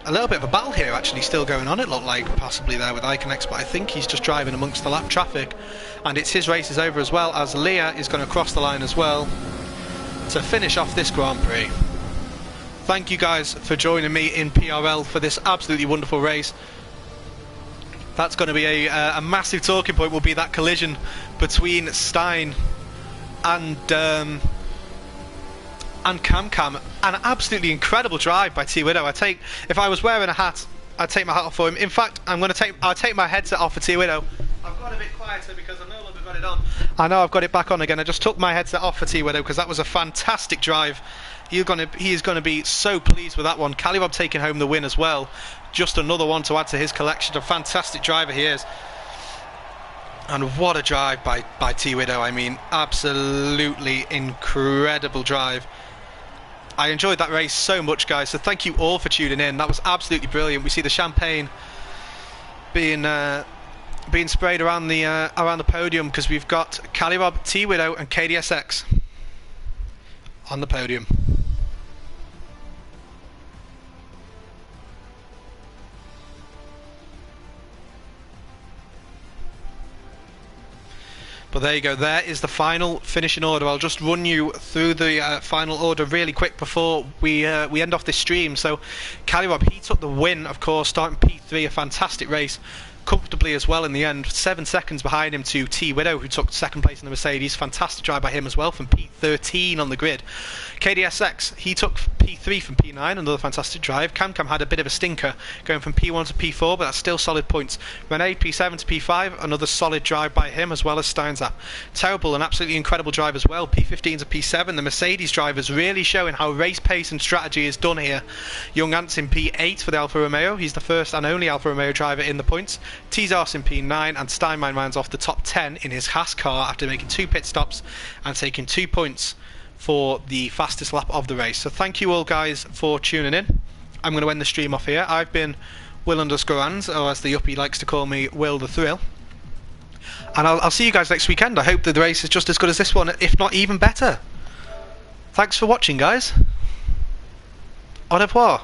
a little bit of a battle here actually still going on, it looked like, possibly there with Iconex, but I think he's just driving amongst the lap traffic, and it's his race is over as well, as Leah is going to cross the line as well to finish off this Grand Prix. Thank you guys for joining me in PRL for this absolutely wonderful race. That's going to be a massive talking point, will be that collision between Stein and Cam. An absolutely incredible drive by T Widow. If I was wearing a hat, I'd take my hat off for him. In fact, I'll take my headset off for T Widow. I've got a bit quieter because I no longer got it on. I know I've got it back on again. I just took my headset off for T Widow because that was a fantastic drive. He is going to be so pleased with that one. Calirob taking home the win as well. Just another one to add to his collection. A fantastic driver he is. And what a drive by T Widow. I mean, absolutely incredible drive. I enjoyed that race so much, guys, so thank you all for tuning in. That was absolutely brilliant. We see the champagne being sprayed around the podium because we've got Calirob, T Widow and KDSX on the podium. But there you go, there is the final finishing order. I'll just run you through the final order really quick before we end off this stream. So Calirob, he took the win, of course, starting P3, a fantastic race, comfortably as well in the end. 7 seconds behind him to T Widow, who took second place in the Mercedes. Fantastic drive by him as well from P13 on the grid. KDSX, he took P3 from P9, another fantastic drive. Cam had a bit of a stinker going from P1 to P4, but that's still solid points. Rene, P7 to P5, another solid drive by him, as well as Steinzap. Terrible, an absolutely incredible drive as well. P15 to P7, the Mercedes drivers really showing how race pace and strategy is done here. Young Ants in P8 for the Alfa Romeo. He's the first and only Alfa Romeo driver in the points. T-Zars in P9, and Steinman rounds off the top 10 in his Haas car after making 2 pit stops and taking 2 points for the fastest lap of the race. So thank you all guys for tuning in. I'm going to end the stream off here. I've been Will_Ans, or as the Yuppie likes to call me, Will the Thrill. And I'll see you guys next weekend. I hope that the race is just as good as this one, if not even better. Thanks for watching, guys. Au revoir.